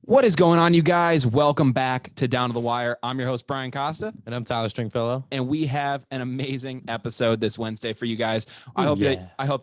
What is going on, you guys? Welcome back to Down to the Wire. I'm your host, Brian Costa. And I'm Tyler Stringfellow. And we have an amazing episode this Wednesday for you guys. I hope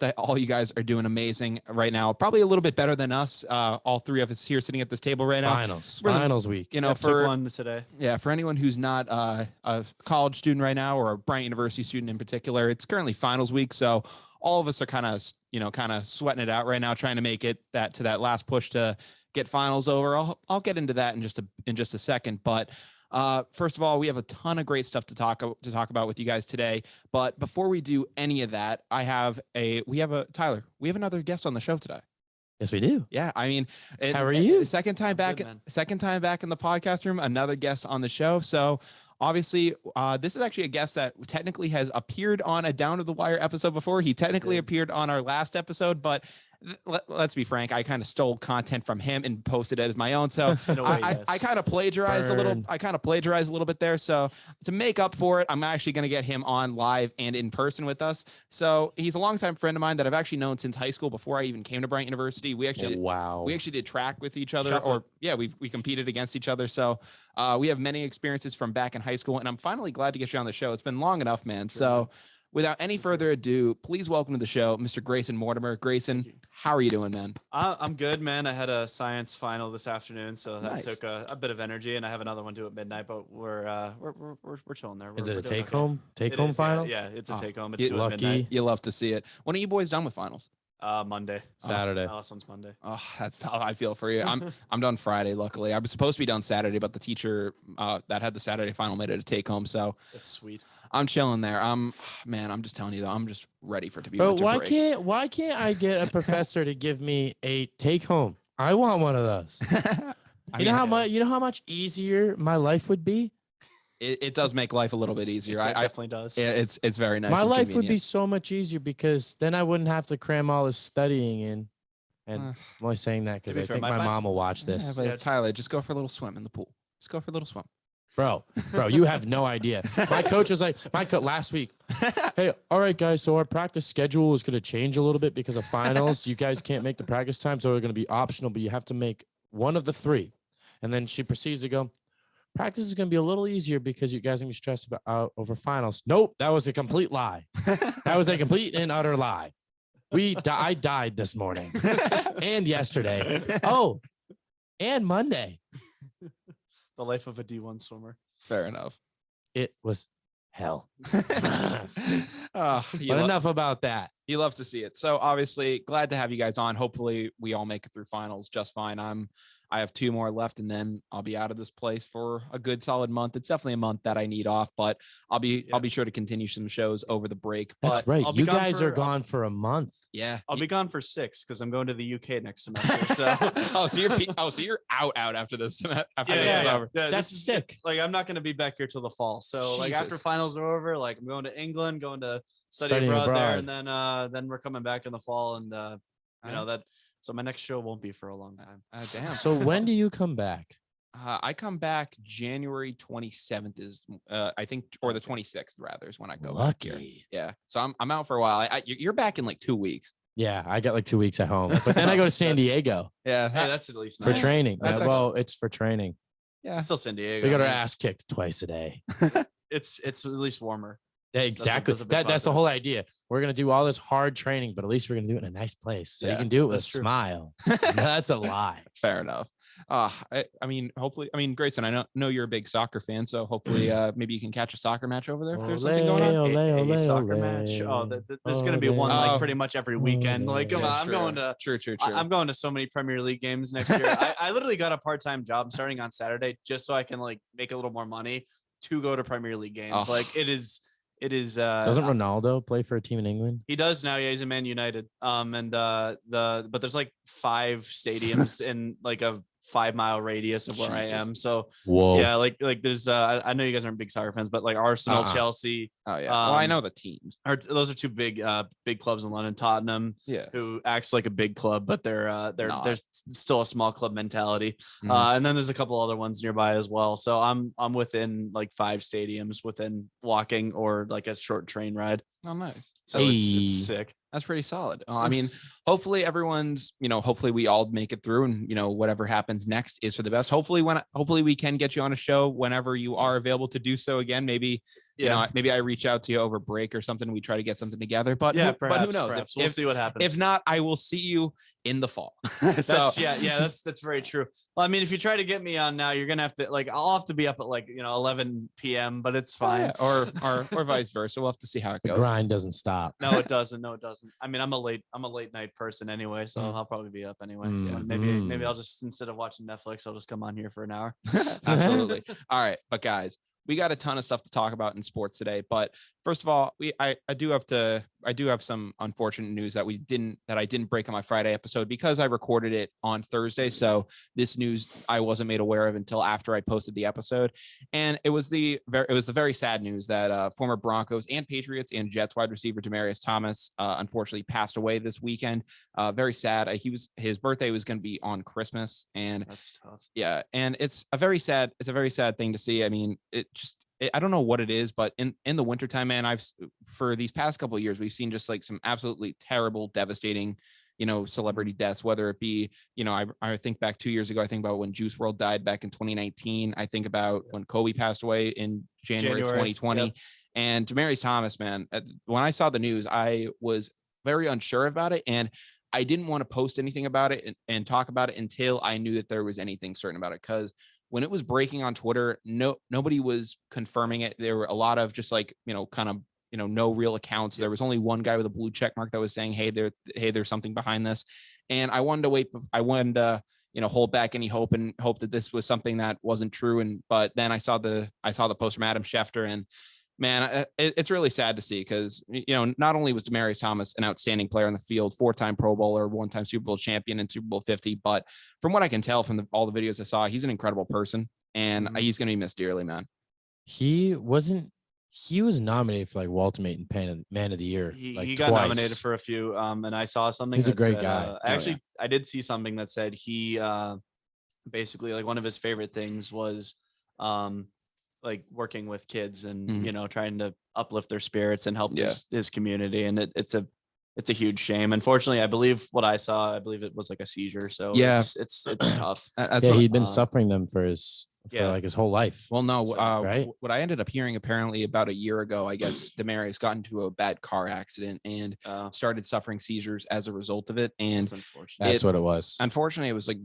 that all you guys are doing amazing right now. Probably a little bit better than us. All three of us here sitting at this table right now. Finals week. You know, for one today. Yeah, for anyone who's not a college student right now or a Bryant University student in particular, it's currently finals week. So all of us are kind of sweating it out right now, trying to make it to that last push to get finals over. I'll get into that in just a second, but first of all, we have a ton of great stuff to talk about with you guys today. But before we do any of that, Tyler, we have another guest on the show today. Yes, we do. Yeah, I mean, how are you? Second time back in the podcast room, another guest on the show. So obviously, this is actually a guest that technically has appeared on a Down to the Wire episode before. He technically appeared on our last episode, but let's be frank, I kind of stole content from him and posted it as my own. So I kind of plagiarized a little bit there. So to make up for it, I'm actually going to get him on live and in person with us. So he's a longtime friend of mine that I've actually known since high school before I even came to Bryant University. We actually did track with each other, we competed against each other. So we have many experiences from back in high school, and I'm finally glad to get you on the show. It's been long enough, man. So without any further ado, please welcome to the show, Mr. Graysen Mortimer. Graysen, how are you doing, man? I'm good, man. I had a science final this afternoon, so that took a bit of energy, and I have another one due at midnight. But we're chilling there. Is it a take home final? Yeah, it's a take home. It's due at midnight. You love to see it. When are you boys done with finals? Monday, Saturday. Last one's Monday. Oh, that's tough. I feel for you. I'm done Friday. Luckily, I was supposed to be done Saturday, but the teacher that had the Saturday final made it a take home. So that's sweet. I'm chilling there. I'm just telling you though, I'm just ready for it to be. Bro, why can't I get a professor to give me a take home? I want one of those. You know how much easier my life would be? It does make life a little bit easier. It definitely does. Yeah, it's very nice. My life would be so much easier because then I wouldn't have to cram all this studying in. And I'm only saying that because I think my mom will watch this. Yeah, Tyler, just go for a little swim in the pool. Just go for a little swim. Bro, you have no idea. My coach was like, last week, hey, all right, guys, so our practice schedule is going to change a little bit because of finals. You guys can't make the practice time, so we're going to be optional, but you have to make one of the three. And then she proceeds to go, practice is going to be a little easier because you guys are going to be stressed over finals. Nope, that was a complete lie. That was a complete and utter lie. I died this morning and yesterday. Oh, and Monday. The life of a D1 swimmer. Fair enough. It was hell. But enough about that. You love to see it. So obviously glad to have you guys on. Hopefully we all make it through finals just fine. I have 2 more left, and then I'll be out of this place for a good solid month. It's definitely a month that I need off, but I'll be sure to continue some shows over the break. That's right. You guys are gone for a month. Yeah, I'll be gone for 6 because I'm going to the UK next semester. So so you're out after this. After this is over. Yeah, that's sick. Like I'm not going to be back here till the fall. So like after finals are over, like I'm going to England, going to study abroad there, and then we're coming back in the fall, and that. So my next show won't be for a long time. Damn. So when do you come back? I come back January 27th is I think, or the 26th rather is when I go. Lucky. Back here. Yeah. So I'm out for a while. You're back in like 2 weeks. Yeah, I got like 2 weeks at home, but then I go to San Diego. Yeah, hey, that's at least for nice. Training. It's for training. Yeah, still San Diego. We got our ass kicked twice a day. It's at least warmer. Yeah, exactly. That's the whole idea. We're going to do all this hard training, but at least we're going to do it in a nice place. So you can do it with a smile. That's a lie. Fair enough. Hopefully, Graysen, I know you're a big soccer fan, so hopefully maybe you can catch a soccer match over there if there's something going on. A soccer match. Oh, there's going to be one like pretty much every weekend. Like, I'm going to true. I'm going to so many Premier League games next year. I literally got a part-time job starting on Saturday just so I can like make a little more money to go to Premier League games. Like it is. Doesn't Ronaldo play for a team in England? He does now. Yeah, he's in Man United. But there's like 5 stadiums in like a 5-mile radius of where I am. So yeah, like there's I know you guys aren't big soccer fans, but like Arsenal, Chelsea. Oh yeah. Well, I know the teams. Those are 2 big clubs in London. Tottenham, who acts like a big club, but they're still a small club mentality. And then there's a couple other ones nearby as well. So I'm within like 5 stadiums within walking or like a short train ride. Oh, nice. So it's sick. That's pretty solid. I mean, hopefully everyone's, hopefully we all make it through, and whatever happens next is for the best. Hopefully we can get you on a show whenever you are available to do so again. Maybe maybe I reach out to you over break or something. We try to get something together. But who knows? We'll see what happens. If not, I will see you in the fall. That's very true. Well, I mean, if you try to get me on now, you're gonna have to I'll have to be up at 11 p.m. But it's fine. Or vice versa. We'll have to see how it goes. The grind doesn't stop. No, it doesn't. I mean, I'm a late night person anyway, so I'll probably be up anyway. Maybe I'll just, instead of watching Netflix, I'll just come on here for an hour. Absolutely. All right, but guys, we got a ton of stuff to talk about in sports today. But first of all, I do have some unfortunate news that I didn't break on my Friday episode because I recorded it on Thursday. So this news I wasn't made aware of until after I posted the episode. And it was the very sad news that former Broncos and Patriots and Jets wide receiver Demaryius Thomas unfortunately passed away this weekend. Very sad. His birthday was going to be on Christmas, and that's tough. Yeah, and it's a very sad thing to see. I mean, I don't know what it is, but in the wintertime, man, for these past couple of years, we've seen just like some absolutely terrible, devastating, celebrity deaths, whether it be, I think back 2 years ago, I think about when Juice WRLD died back in 2019. I think about when Kobe passed away in January of 2020. Yep. And Demaryius Thomas, man, when I saw the news, I was very unsure about it. And I didn't want to post anything about it and talk about it until I knew that there was anything certain about it. Because when it was breaking on Twitter, nobody was confirming it. There were a lot of just like, no real accounts. There was only one guy with a blue check mark that was saying, hey, there's something behind this. And I wanted to wait. I wanted to, hold back any hope and hope that this was something that wasn't true. But then I saw the post from Adam Schefter, and man, it's really sad to see because, not only was Demaryius Thomas an outstanding player on the field, 4-time Pro Bowler, 1-time Super Bowl champion and Super Bowl 50, but from what I can tell from all the videos I saw, he's an incredible person, and he's going to be missed dearly, man. He was nominated for like Ultimate and Man of the Year. He got nominated for a few. And I saw something. He's a great guy. I did see something that said he basically like one of his favorite things was like working with kids and trying to uplift their spirits and help his community, and it's a huge shame. Unfortunately, I believe it was like a seizure, so it's tough. He'd been suffering them for like his whole life. Well, no, right? What I ended up hearing apparently about a year ago, I guess Demaryius got into a bad car accident and started suffering seizures as a result of it. And that's what it was. Unfortunately, it was like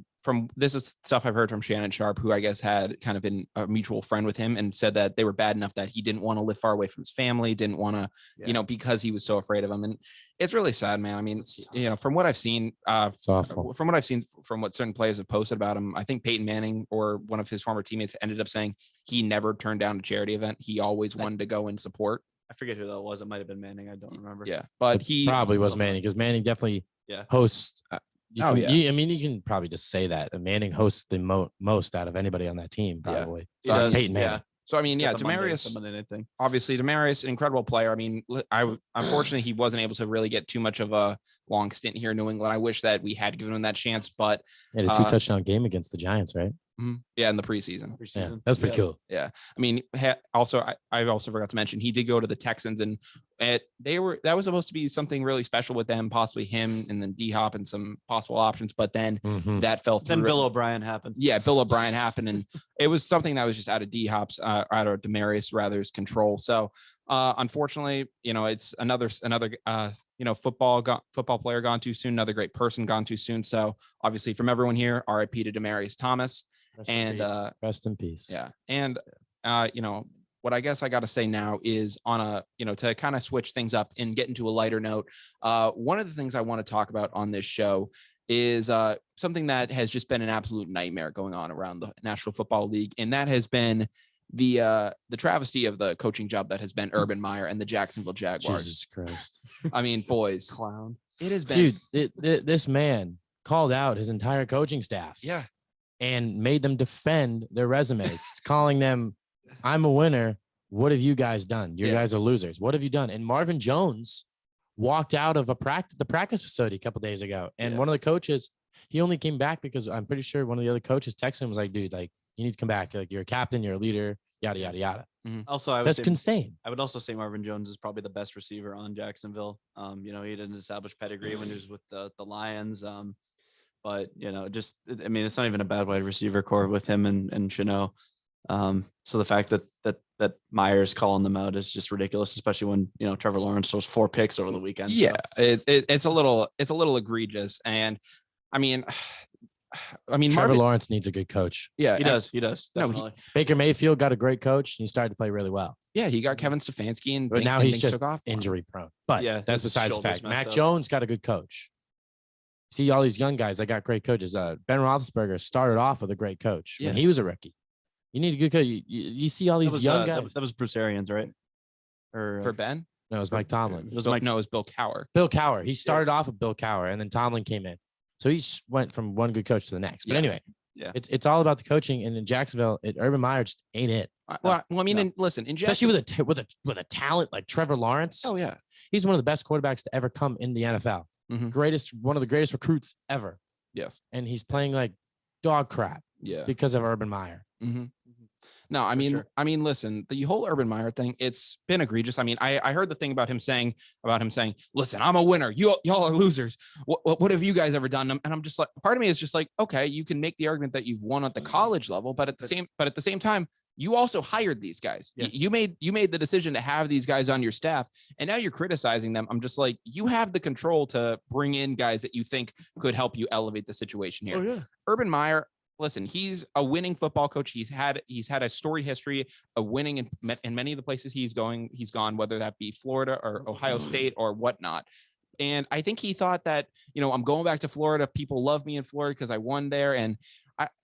this is stuff I've heard from Shannon Sharp, who I guess had kind of been a mutual friend with him, and said that they were bad enough that he didn't want to live far away from his family, didn't want to, because he was so afraid of him. And it's really sad, man. I mean, it's, from what I've seen, it's awful. From what certain players have posted about him, I think Peyton Manning or one of his former teammates ended up saying he never turned down a charity event. He always wanted to go and support. I forget who that was. It might have been Manning. I don't remember. Yeah, but he probably was Manning, because Manning definitely hosts. You can probably just say that Manning hosts the most out of anybody on that team, probably. So Peyton Manning. Yeah. So I mean, Demaryius, obviously Demaryius, incredible player. I mean, unfortunately he wasn't able to really get too much of a long stint here in New England. I wish that we had given him that chance, but he had a 2-touchdown game against the Giants, right? Yeah, in the preseason. Yeah, that's pretty cool. Yeah, I mean, I also forgot to mention he did go to the Texans, and that was supposed to be something really special with them, possibly him and then D-Hop and some possible options, but then that fell through. Then Bill O'Brien happened. Yeah, Bill O'Brien happened, and it was something that was just out of D-Hop's, out of Demaryius rather's control. So unfortunately, it's another football player gone too soon, another great person gone too soon. So obviously from everyone here, RIP to Demaryius Thomas. Rest in peace. Yeah. And what I guess I got to say now is on a, to kind of switch things up and get into a lighter note. One of the things I want to talk about on this show is something that has just been an absolute nightmare going on around the National Football League. And that has been the travesty of the coaching job that has been Urban Meyer and the Jacksonville Jaguars. Jesus Christ. I mean, boys, clown. It has been, dude, this man called out his entire coaching staff. Yeah. And made them defend their resumes, calling them, I'm a winner. What have you guys done? You guys are losers. What have you done? And Marvin Jones walked out of the practice facility a couple days ago. And one of the coaches, he only came back because I'm pretty sure one of the other coaches texted him, was like, dude, like, you need to come back. Like, you're a captain, you're a leader. yada, yada, yada. Also, I would That's say, insane. I would also say Marvin Jones is probably the best receiver on Jacksonville. He had an established pedigree when he was with the Lions. But just I mean, it's not even a bad wide receiver core with him and Chanel. So the fact that Meyer's calling them out is just ridiculous, especially when Trevor Lawrence throws 4 picks over the weekend. Yeah, so. It's a little egregious, and I mean, Trevor Lawrence needs a good coach. Yeah, he does. Definitely. No, Baker Mayfield got a great coach, and he started to play really well. Yeah, he got Kevin Stefanski, and but now he's just injury prone. But yeah, that's besides the fact. Mac Jones got a good coach. See all these young guys that got great coaches. Ben Roethlisberger started off with a great coach when he was a rookie. You need a good coach. You see all these young guys. That was Bruce Arians, right? Or for Ben? No, it was Mike Tomlin. It was Bill Cowher. Bill Cowher. He started off with Bill Cowher, and then Tomlin came in. So he went from one good coach to the next. But anyway, it's all about the coaching. And in Jacksonville, Urban Meyer just ain't it. Well, I mean, listen, in especially with a talent like Trevor Lawrence. Oh yeah, he's one of the best quarterbacks to ever come in the NFL. One of the greatest recruits ever. Yes, and he's playing like dog crap. Yeah, because of Urban Meyer. No, I mean, listen, the whole Urban Meyer thing, it's been egregious. I mean, I heard the thing about him saying, listen, I'm a winner. Y'all are losers. What have you guys ever done? And I'm just like, part of me is just like, okay, you can make the argument that you've won at the college level, but at the same time, you also hired these guys. Yeah. You made the decision to have these guys on your staff, and now you're criticizing them. I'm just like, you have the control to bring in guys that you think could help you elevate the situation here. Oh, yeah. Urban Meyer, listen, he's a winning football coach. He's had a storied history of winning in many of the places he's gone, whether that be Florida or Ohio State or whatnot. And I think he thought that, I'm going back to Florida. People love me in Florida because I won there. And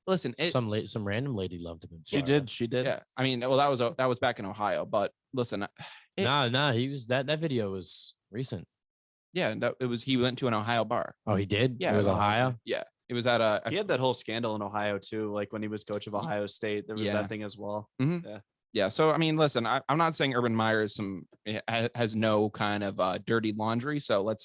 some random lady loved him. She did. Yeah. I mean, well, that was back in Ohio, but listen. He was that video was recent. Yeah. He went to an Ohio bar. Oh, he did? Yeah. It was Ohio. Yeah. It was at he had that whole scandal in Ohio too. Like when he was coach of Ohio State, there was that thing as well. Mm-hmm. Yeah. Yeah. So, I mean, listen, I'm not saying Urban Meyer has no kind of dirty laundry. So let's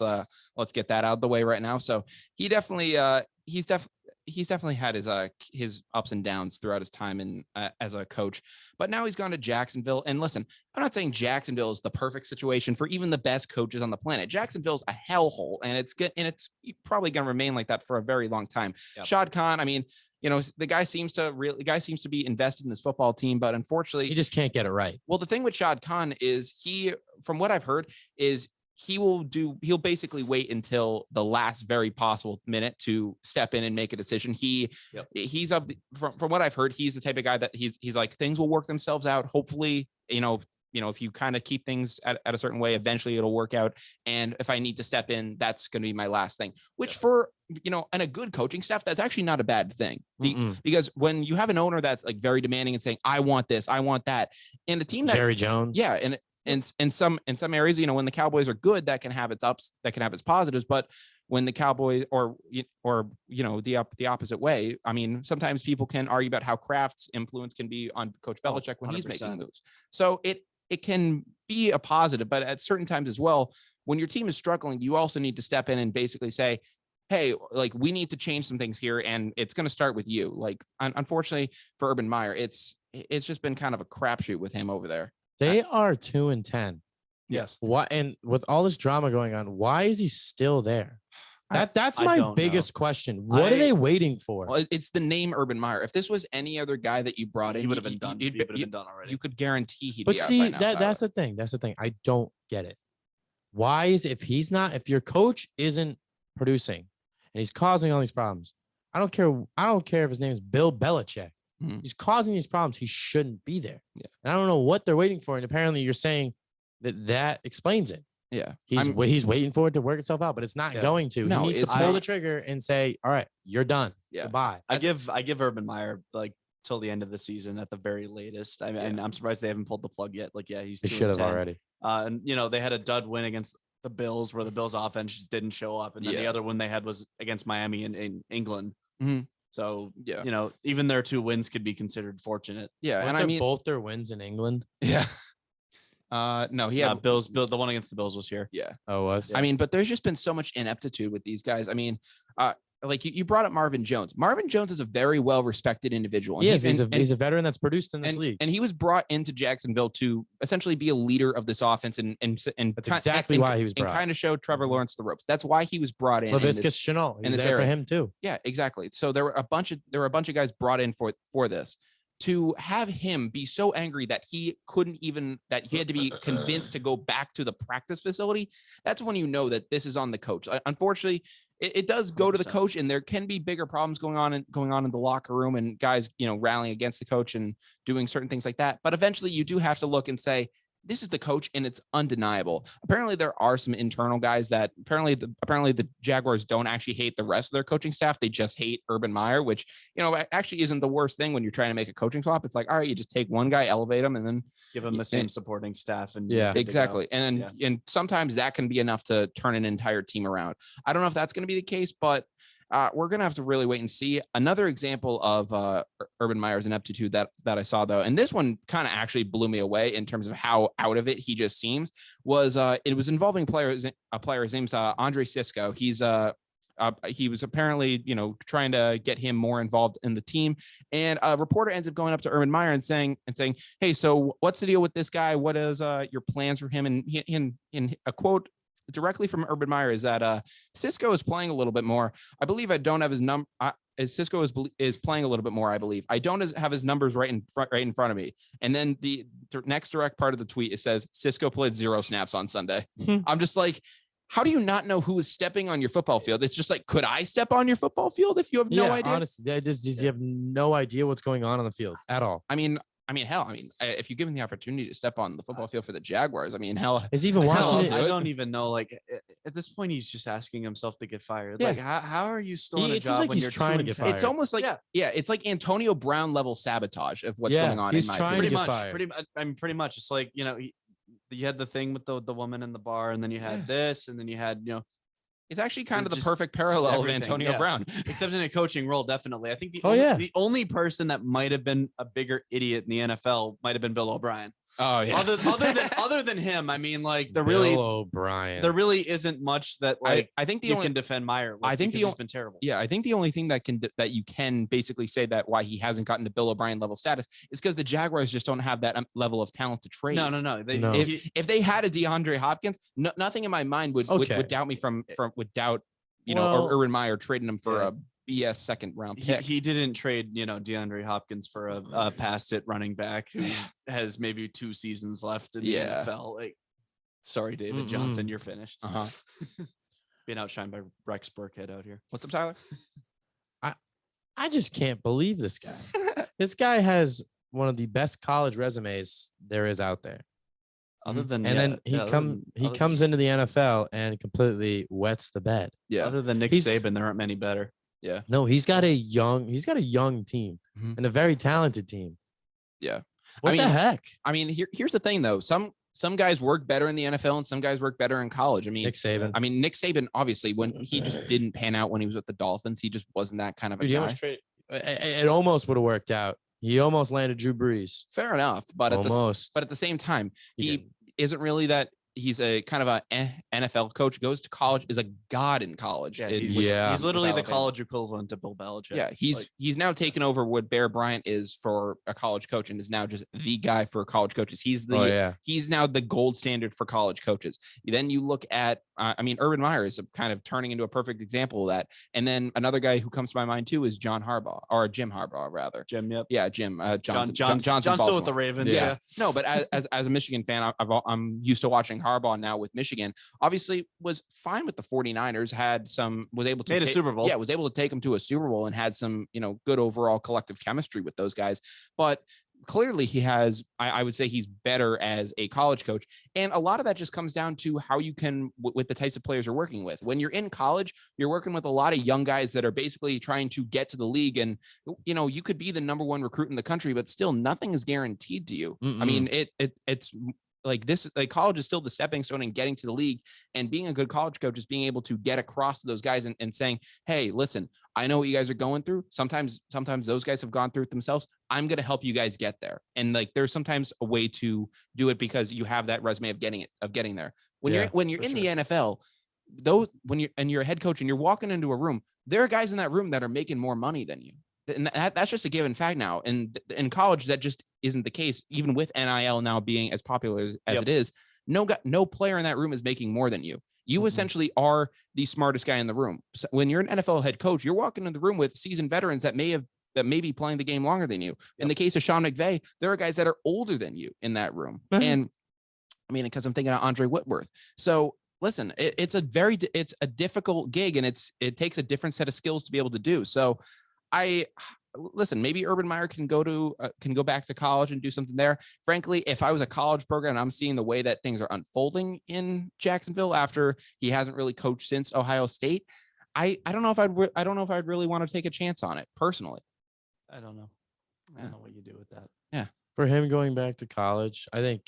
get that out of the way right now. So he definitely, he's definitely had his ups and downs throughout his time as a coach, but now he's gone to Jacksonville. And listen, I'm not saying Jacksonville is the perfect situation for even the best coaches on the planet. Jacksonville's a hellhole, and it's probably going to remain like that for a very long time. Yep. Shad Khan, I mean, the guy seems to be invested in his football team, but unfortunately, he just can't get it right. Well, the thing with Shad Khan is from what I've heard, is he'll basically wait until the last very possible minute to step in and make a decision. He's up from what I've heard, he's the type of guy that he's like, things will work themselves out. Hopefully, if you kind of keep things at a certain way, eventually it'll work out. And if I need to step in, that's going to be my last thing, which for, and a good coaching staff, that's actually not a bad thing. Because when you have an owner that's like very demanding and saying, I want this, I want that. And a team that Jerry Jones. Yeah. And in some areas, when the Cowboys are good, that can have its ups, that can have its positives. But when the Cowboys or the opposite way, I mean, sometimes people can argue about how Kraft's influence can be on Coach Belichick when 100%. He's making moves. So it can be a positive, but at certain times as well, when your team is struggling, you also need to step in and basically say, hey, like, we need to change some things here, and it's going to start with you. Like, unfortunately for Urban Meyer, it's just been kind of a crapshoot with him over there. They are 2-10. Yes. What, and with all this drama going on, why is he still there? That's my biggest question. What are they waiting for? Well, it's the name Urban Meyer. If this was any other guy that you brought in, he would have been done. He would have been done already. You could guarantee he'd be out see, by now, that's the thing. That's the thing. I don't get it. Why is if your coach isn't producing and he's causing all these problems, I don't care if his name is Bill Belichick. Mm-hmm. He's causing these problems. He shouldn't be there. Yeah. And I don't know what they're waiting for. And apparently you're saying that explains it. Yeah. He's waiting for it to work itself out, but it's not going to. No, he needs to pull the trigger and say, all right, you're done. Yeah. Goodbye. I give Urban Meyer like till the end of the season at the very latest. I mean, I'm surprised they haven't pulled the plug yet. Like, yeah, he's 2-10. They should have already. And they had a dud win against the Bills where the Bills offense just didn't show up. And then the other one they had was against Miami in England. Mm-hmm. So, even their 2 wins could be considered fortunate. Yeah. And I mean, both their wins in England. Yeah. No, he had Bills. The one against the Bills was here. Yeah. Oh, was. I mean, but there's just been so much ineptitude with these guys. I mean, like you brought up Marvin Jones. Marvin Jones is a very well-respected individual. And he's a veteran that's produced in this league. And he was brought into Jacksonville to essentially be a leader of this offense and that's exactly why he was brought. And kind of showed Trevor Lawrence the ropes. That's why he was brought in. LaVisca Chenault. He's there for him too. Yeah, exactly. So there were a bunch of guys brought in for this. To have him be so angry that he had to be convinced to go back to the practice facility, that's when you know that this is on the coach. Unfortunately, it does go to the coach, and there can be bigger problems going on in the locker room and guys, rallying against the coach and doing certain things like that. But eventually you do have to look and say, this is the coach, and it's undeniable. Apparently there are some internal guys that apparently the Jaguars don't actually hate the rest of their coaching staff. They just hate Urban Meyer, which, actually isn't the worst thing when you're trying to make a coaching swap. It's like, all right, you just take one guy, elevate him, and then give him the same supporting staff. And exactly. And sometimes that can be enough to turn an entire team around. I don't know if that's going to be the case, but we're going to have to really wait and see. Another example of Urban Meyer's ineptitude that I saw, though, and this one kind of actually blew me away in terms of how out of it he just seems, was it was involving a player. His name's Andre Cisco. He was apparently, trying to get him more involved in the team. And a reporter ends up going up to Urban Meyer and saying, hey, so what's the deal with this guy? What is your plans for him? And in a quote directly from Urban Meyer is that Cisco is playing a little bit more. I believe I don't have his number. As Cisco is playing a little bit more, I believe. I don't have his numbers right in front of me. And then the next direct part of the tweet, it says Cisco played 0 snaps on Sunday. I'm just like, how do you not know who is stepping on your football field? It's just like, could I step on your football field if you have no idea? Honestly, you have no idea what's going on the field at all. I mean, hell, if you give him the opportunity to step on the football field for the Jaguars, hell, is even watching it. I don't even know. Like at this point, he's just asking himself to get fired. Yeah. Like, how are you still in a job when you're trying to get fired? It's almost like, it's like Antonio Brown level sabotage of what's going on. He's trying to get fired. Pretty much. It's like, you had the thing with the woman in the bar, and then you had this, and then you had, it's actually kind of the perfect parallel of Antonio Brown, except in a coaching role. Definitely. I think the only person that might have been a bigger idiot in the NFL might have been Bill O'Brien. Oh yeah. Other than him, I mean, like Bill O'Brien. There really isn't much that I think you can defend Meyer. I think he's been terrible. Yeah, I think the only thing that you can basically say that why he hasn't gotten to Bill O'Brien level status is because the Jaguars just don't have that level of talent to trade. No. If they had a DeAndre Hopkins, nothing in my mind would doubt me would doubt or Urban Meyer trading him for a BS second round pick. He didn't trade, DeAndre Hopkins for a past it running back who has maybe 2 seasons left in the NFL. Like, sorry, David Johnson, you're finished. Being outshined by Rex Burkhead out here. What's up, Tyler? I just can't believe this guy. This guy has one of the best college resumes there is out there. Then he comes into the NFL and completely wets the bed. Yeah. Other than Nick Saban, there aren't many better. Yeah. No, he's got a young team and a very talented team. Yeah. What the heck? I mean, here's the thing though. Some guys work better in the NFL and some guys work better in college. Nick Saban. Nick Saban, obviously, when he just didn't pan out when he was with the Dolphins, he just wasn't that kind of a guy. It almost would have worked out. He almost landed Drew Brees. Fair enough, but at the same time, he isn't really that. He's a kind of a NFL coach, goes to college, is a god in college. Yeah, he's literally the college equivalent to Bill Belichick. Yeah, he's now taken over what Bear Bryant is for a college coach and is now just the guy for college coaches. He's now the gold standard for college coaches. Then you look at, Urban Meyer is kind of turning into a perfect example of that. And then another guy who comes to my mind too is Jim Harbaugh, rather. Jim, yep. Yeah, Jim. Johnson still with the Ravens. Yeah. No, but as a Michigan fan, I'm used to watching Harbaugh now with Michigan. Obviously was fine with the 49ers, was able to made a Super Bowl. Yeah, was able to take them to a Super Bowl and had some, good overall collective chemistry with those guys. But clearly he has, I would say he's better as a college coach. And a lot of that just comes down to how you can, with the types of players you're working with. When you're in college, you're working with a lot of young guys that are basically trying to get to the league. And, you could be the number 1 recruit in the country, but still nothing is guaranteed to you. I mean, it's like this, like college is still the stepping stone in getting to the league, and being a good college coach is being able to get across to those guys and saying, hey, listen, I know what you guys are going through. Sometimes those guys have gone through it themselves. I'm going to help you guys get there. And like, there's sometimes a way to do it because you have that resume of getting there. When you're in the NFL, when you're a head coach and you're walking into a room, there are guys in that room that are making more money than you. And that's just a given fact now. And in college, that just isn't the case. Even with NIL now being as popular as it is, no player in that room is making more than you. You essentially are the smartest guy in the room. So when you're an NFL head coach, you're walking in the room with seasoned veterans that may be playing the game longer than you. In the case of Sean McVay, there are guys that are older than you in that room. And I mean, because I'm thinking of Andre Whitworth. So listen, it's a difficult gig, and it takes a different set of skills to be able to do. So listen, maybe Urban Meyer can go back to college and do something there. Frankly, if I was a college program and I'm seeing the way that things are unfolding in Jacksonville after he hasn't really coached since Ohio State, I don't know if I'd really want to take a chance on it personally. I don't know. I don't know what you do with that. Yeah. For him going back to college, I think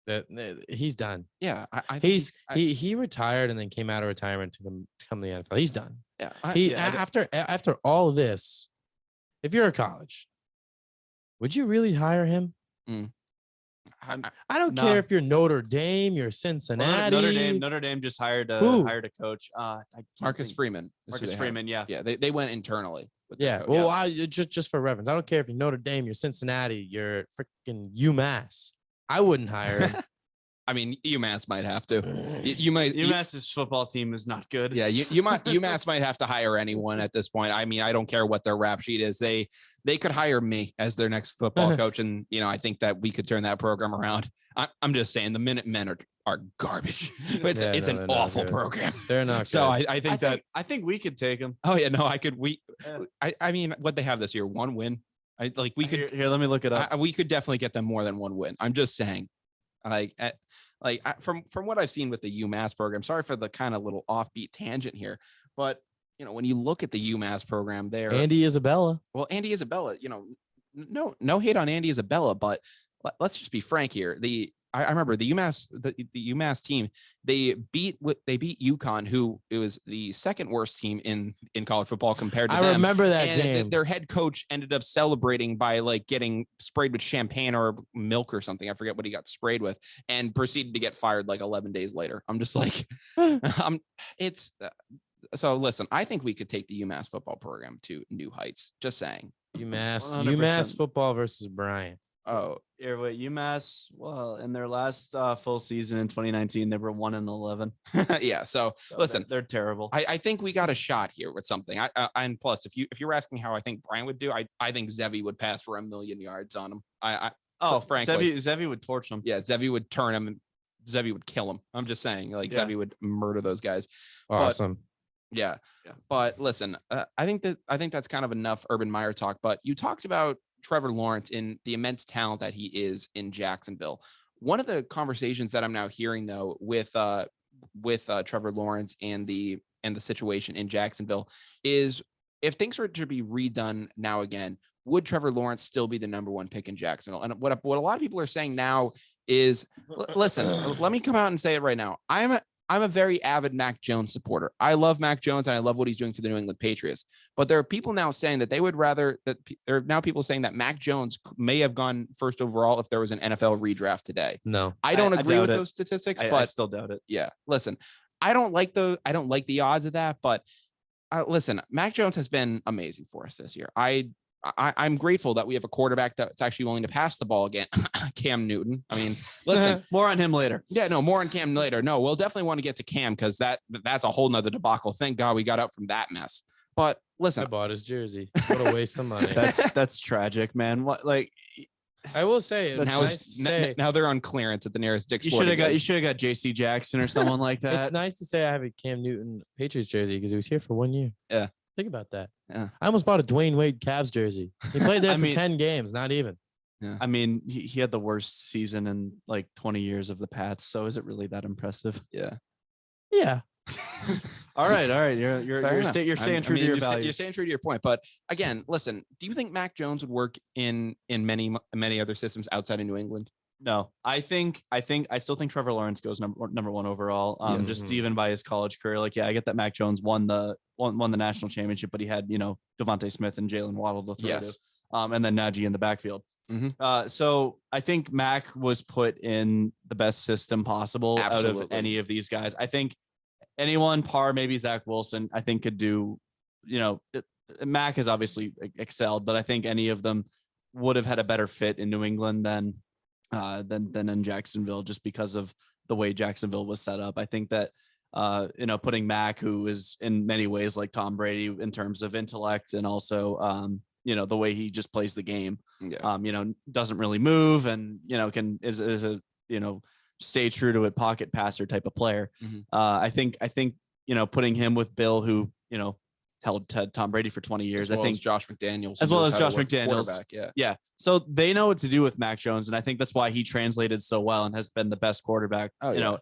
that he's done. Yeah. I think he retired and then came out of retirement to come to the NFL. He's done. Yeah. After all of this, if you're a college, would you really hire him? I don't care if you're Notre Dame, you're Cincinnati. Well, Notre Dame just hired a coach. Marcus Freeman. Marcus Freeman, yeah. Yeah, they went internally. Yeah, well, just for reference, I don't care if you're Notre Dame, you're Cincinnati, you're freaking UMass. I wouldn't hire him. I mean, UMass might have to. UMass's football team is not good. Yeah, UMass might have to hire anyone at this point. I mean, I don't care what their rap sheet is. They could hire me as their next football coach, and I think that we could turn that program around. I'm just saying, the Minutemen are garbage. It's an awful program. They're not. So good. I think we could take them. Oh yeah, no, I could. I mean, what they have this year, one win. We could here. Let me look it up. We could definitely get them more than one win. I'm just saying. From what I've seen with the UMass program, sorry for the kind of little offbeat tangent here, but when you look at the UMass program there, Andy Isabella, no hate on Andy Isabella, but let's just be frank here. I remember the UMass team, they beat UConn, who it was the second worst team in college football compared to them. I remember that game. Their head coach ended up celebrating by getting sprayed with champagne or milk or something. I forget what he got sprayed with, and proceeded to get fired 11 days later. I'm just like, so listen, I think we could take the UMass football program to new heights. Just saying. UMass football versus Bryant. Oh, here, wait, UMass. Well, in their last full season in 2019, they were 1-11. Yeah. So listen, they're terrible. I think we got a shot here with something. And plus, if you're asking how I think Brian would do, I think Zevi would pass for 1,000,000 yards on him. Frankly, Zevi would torch them. Yeah, Zevi would turn him, and Zevi would kill him. I'm just saying, Zevi would murder those guys. Awesome. Yeah. But listen, I think that's kind of enough Urban Meyer talk. But you talked about Trevor Lawrence in the immense talent that he is in Jacksonville. One of the conversations that I'm now hearing though with Trevor Lawrence and the situation in Jacksonville is, if things were to be redone now again, would Trevor Lawrence still be the number one pick in Jacksonville? And what a lot of people are saying now is, listen, let me come out and say it right now. I'm a very avid Mac Jones supporter. I love Mac Jones and I love what he's doing for the New England Patriots. But there are people now saying that there are now people saying that Mac Jones may have gone first overall if there was an NFL redraft today. No, I don't agree with those statistics, but I still doubt it. Yeah. Listen, I don't like the odds of that, but listen, Mac Jones has been amazing for us this year. I'm grateful that we have a quarterback that's actually willing to pass the ball again. Cam Newton. I mean, listen, more on him later. Yeah, no, more on Cam later. No, we'll definitely want to get to Cam because that's a whole nother debacle. Thank God we got out from that mess. But listen, I bought his jersey. What a waste of money. That's tragic, man. What I will say, now they're on clearance at the nearest Dick's. You should have got JC Jackson or someone like that. It's nice to say I have a Cam Newton Patriots jersey because he was here for 1 year. Yeah. Think about that. Yeah. I almost bought a Dwayne Wade Cavs jersey. He played there for 10 games, not even. Yeah. I mean, he had the worst season in 20 years of the Pats. So is it really that impressive? Yeah. Yeah. All right. You're staying true to your values. You're staying true to your point. But again, listen, do you think Mac Jones would work in many other systems outside of New England? No, I still think Trevor Lawrence goes number one overall. Just even by his college career. I get that Mac Jones won the national championship, but he had Devontae Smith and Jalen Waddle to throw to, and then Najee in the backfield. Mm-hmm. So I think Mac was put in the best system possible Absolutely. out of any of these guys. I think anyone maybe Zach Wilson, I think could do Mac has obviously excelled, but I think any of them would have had a better fit in New England than in Jacksonville, just because of the way Jacksonville was set up. I think that putting Mac, who is in many ways like Tom Brady in terms of intellect and also the way he just plays the game, doesn't really move and is a stay true to it, pocket passer type of player. I think putting him with Bill, who held Tom Brady for 20 years. I think Josh McDaniels, Yeah. So they know what to do with Mac Jones, and I think that's why he translated so well and has been the best quarterback,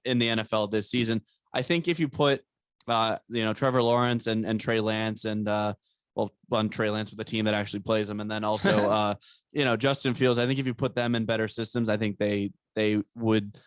in the NFL this season. I think if you put, Trevor Lawrence and Trey Lance and Trey Lance with a team that actually plays him, and then also, Justin Fields. I think if you put them in better systems, I think they would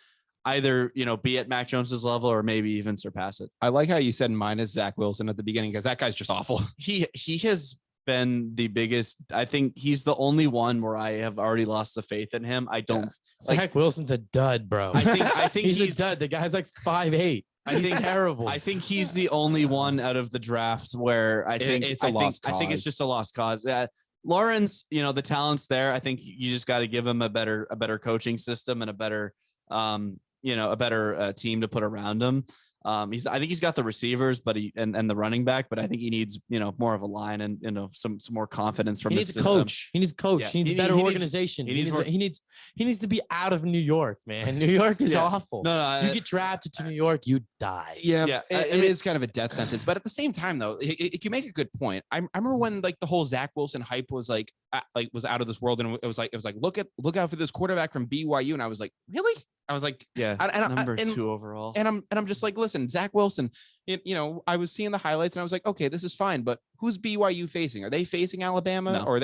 either, be at Mac Jones's level or maybe even surpass it. I like how you said mine is Zach Wilson at the beginning, because that guy's just awful. He has been the biggest. I think he's the only one where I have already lost the faith in him. I don't Zach Wilson's a dud, bro. I think he's a dud. The guy's like 5'8". I think terrible. I think he's the only one out of the draft where I think it's a lost cause. I think it's just a lost cause. Lawrence, the talent's there. I think you just got to give him a better coaching system and a better team to put around him. I think he's got the receivers, but and the running back, but I think he needs, more of a line and, some more confidence from the system. He needs a coach. Yeah. He needs better organization. He needs to be out of New York, man. New York is awful. No, you get drafted to New York, you die. Yeah. It is kind of a death sentence, but at the same time though, you make a good point. I remember when like the whole Zach Wilson hype was was out of this world. And it was like, look out for this quarterback from BYU. And I was like, really? I was like, number 2 overall. And I'm just like, listen, Zach Wilson, I was seeing the highlights and I was like, okay, this is fine, but who's BYU facing? Are they facing Alabama? No. Or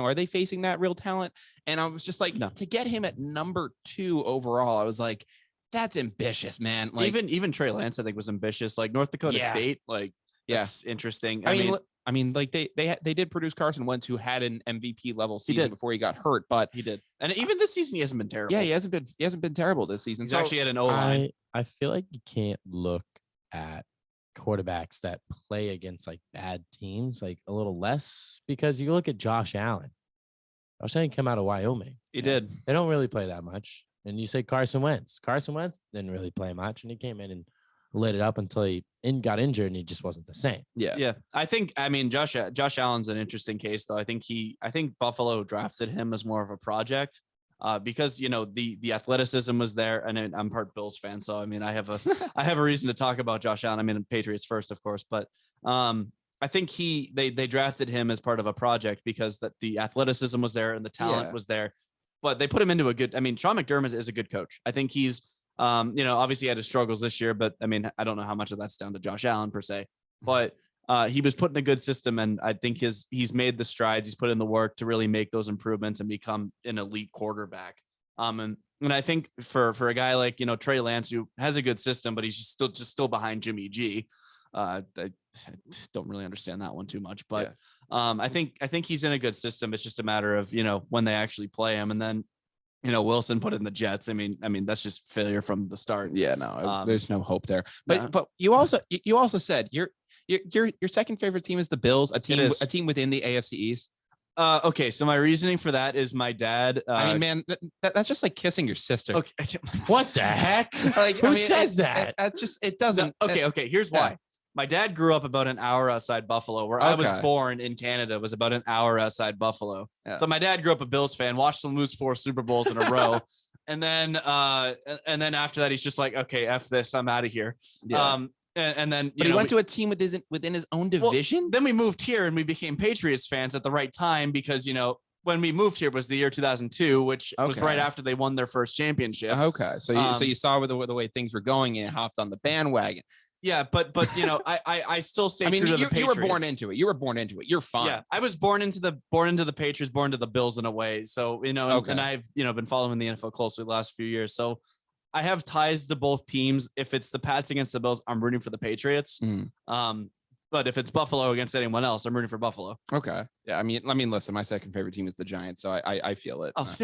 are they facing that real talent? And I was just like, no. To get him at number 2 overall, I was like, that's ambitious, man. Like even Trey Lance, I think, was ambitious. Like North Dakota State, that's interesting. I mean, like they did produce Carson Wentz, who had an MVP level season before he got hurt, but he did. And even this season, he hasn't been terrible. Yeah, he hasn't been terrible this season. He's actually had an O-line. I feel like you can't look at quarterbacks that play against like bad teams like a little less, because you look at Josh Allen. Josh Allen came out of Wyoming. He did. They don't really play that much. And you say Carson Wentz. Carson Wentz didn't really play much, and he came in and lit it up until he got injured, and he just wasn't the same. Yeah. I think Josh Allen's an interesting case, though. I think Buffalo drafted him as more of a project because the athleticism was there, and I'm part Bills fan, so I have a reason to talk about Josh Allen. Patriots first, of course, but I think they drafted him as part of a project because the athleticism was there and the talent was there, but they put him into a good. Sean McDermott is a good coach. I think he's. Obviously he had his struggles this year, but I don't know how much of that's down to Josh Allen per se, but he was put in a good system, and I think he's made the strides. He's put in the work to really make those improvements and become an elite quarterback. And I think for a guy like, Trey Lance, who has a good system, but he's just still behind Jimmy G. I don't really understand that one too much, but I think he's in a good system. It's just a matter of, when they actually play him, and then, Wilson put in the Jets. That's just failure from the start. Yeah, no, there's no hope there. But you also said your second favorite team is the Bills, a team within the AFC East. Okay, so my reasoning for that is my dad. That's just like kissing your sister. Okay. What the heck? Who says that? It doesn't. No, okay. Here's why. My dad grew up about an hour outside Buffalo, where I was born in Canada was about an hour outside Buffalo. Yeah. So my dad grew up a Bills fan, watched them lose 4 Super Bowls in a row. And then after that, he's just like, okay, F this, I'm out of here. Yeah. And then, but he went to a team within his own division. Well, then we moved here and we became Patriots fans at the right time because, when we moved here was the year 2002, which was right after they won their first championship. Okay. So you saw the way things were going and hopped on the bandwagon. Yeah, but I still stay true to the Patriots. You were born into it. You're fine. Yeah, I was born into the Patriots, born to the Bills in a way. So and I've been following the NFL closely the last few years. So I have ties to both teams. If it's the Pats against the Bills, I'm rooting for the Patriots. But if it's Buffalo against anyone else, I'm rooting for Buffalo. Okay. Yeah. Listen, my second favorite team is the Giants, so I feel it. Oh,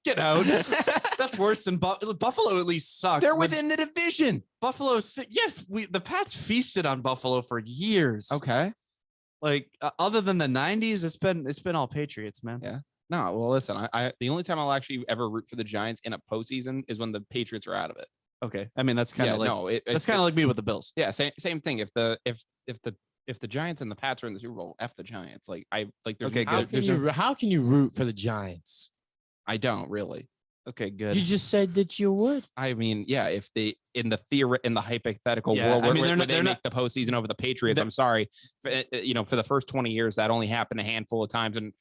get out. That's worse than Buffalo. At least sucks. They're within the division. Buffalo. The Pats feasted on Buffalo for years. Okay. Like other than the 90s, it's been all Patriots, man. Yeah. No, well, listen, I the only time I'll actually ever root for the Giants in a postseason is when the Patriots are out of it. Okay. I mean, that's kind of that's kind of like me with the Bills. Yeah, same thing. If the Giants and the Pats are in the Super Bowl, F the Giants. Like there's Okay, good. How can you root for the Giants? I don't really. Okay, good. You just said that you would. I mean, yeah, if they in the hypothetical world I mean, where they they're make the postseason over the Patriots, I'm sorry, for the first 20 years that only happened a handful of times, and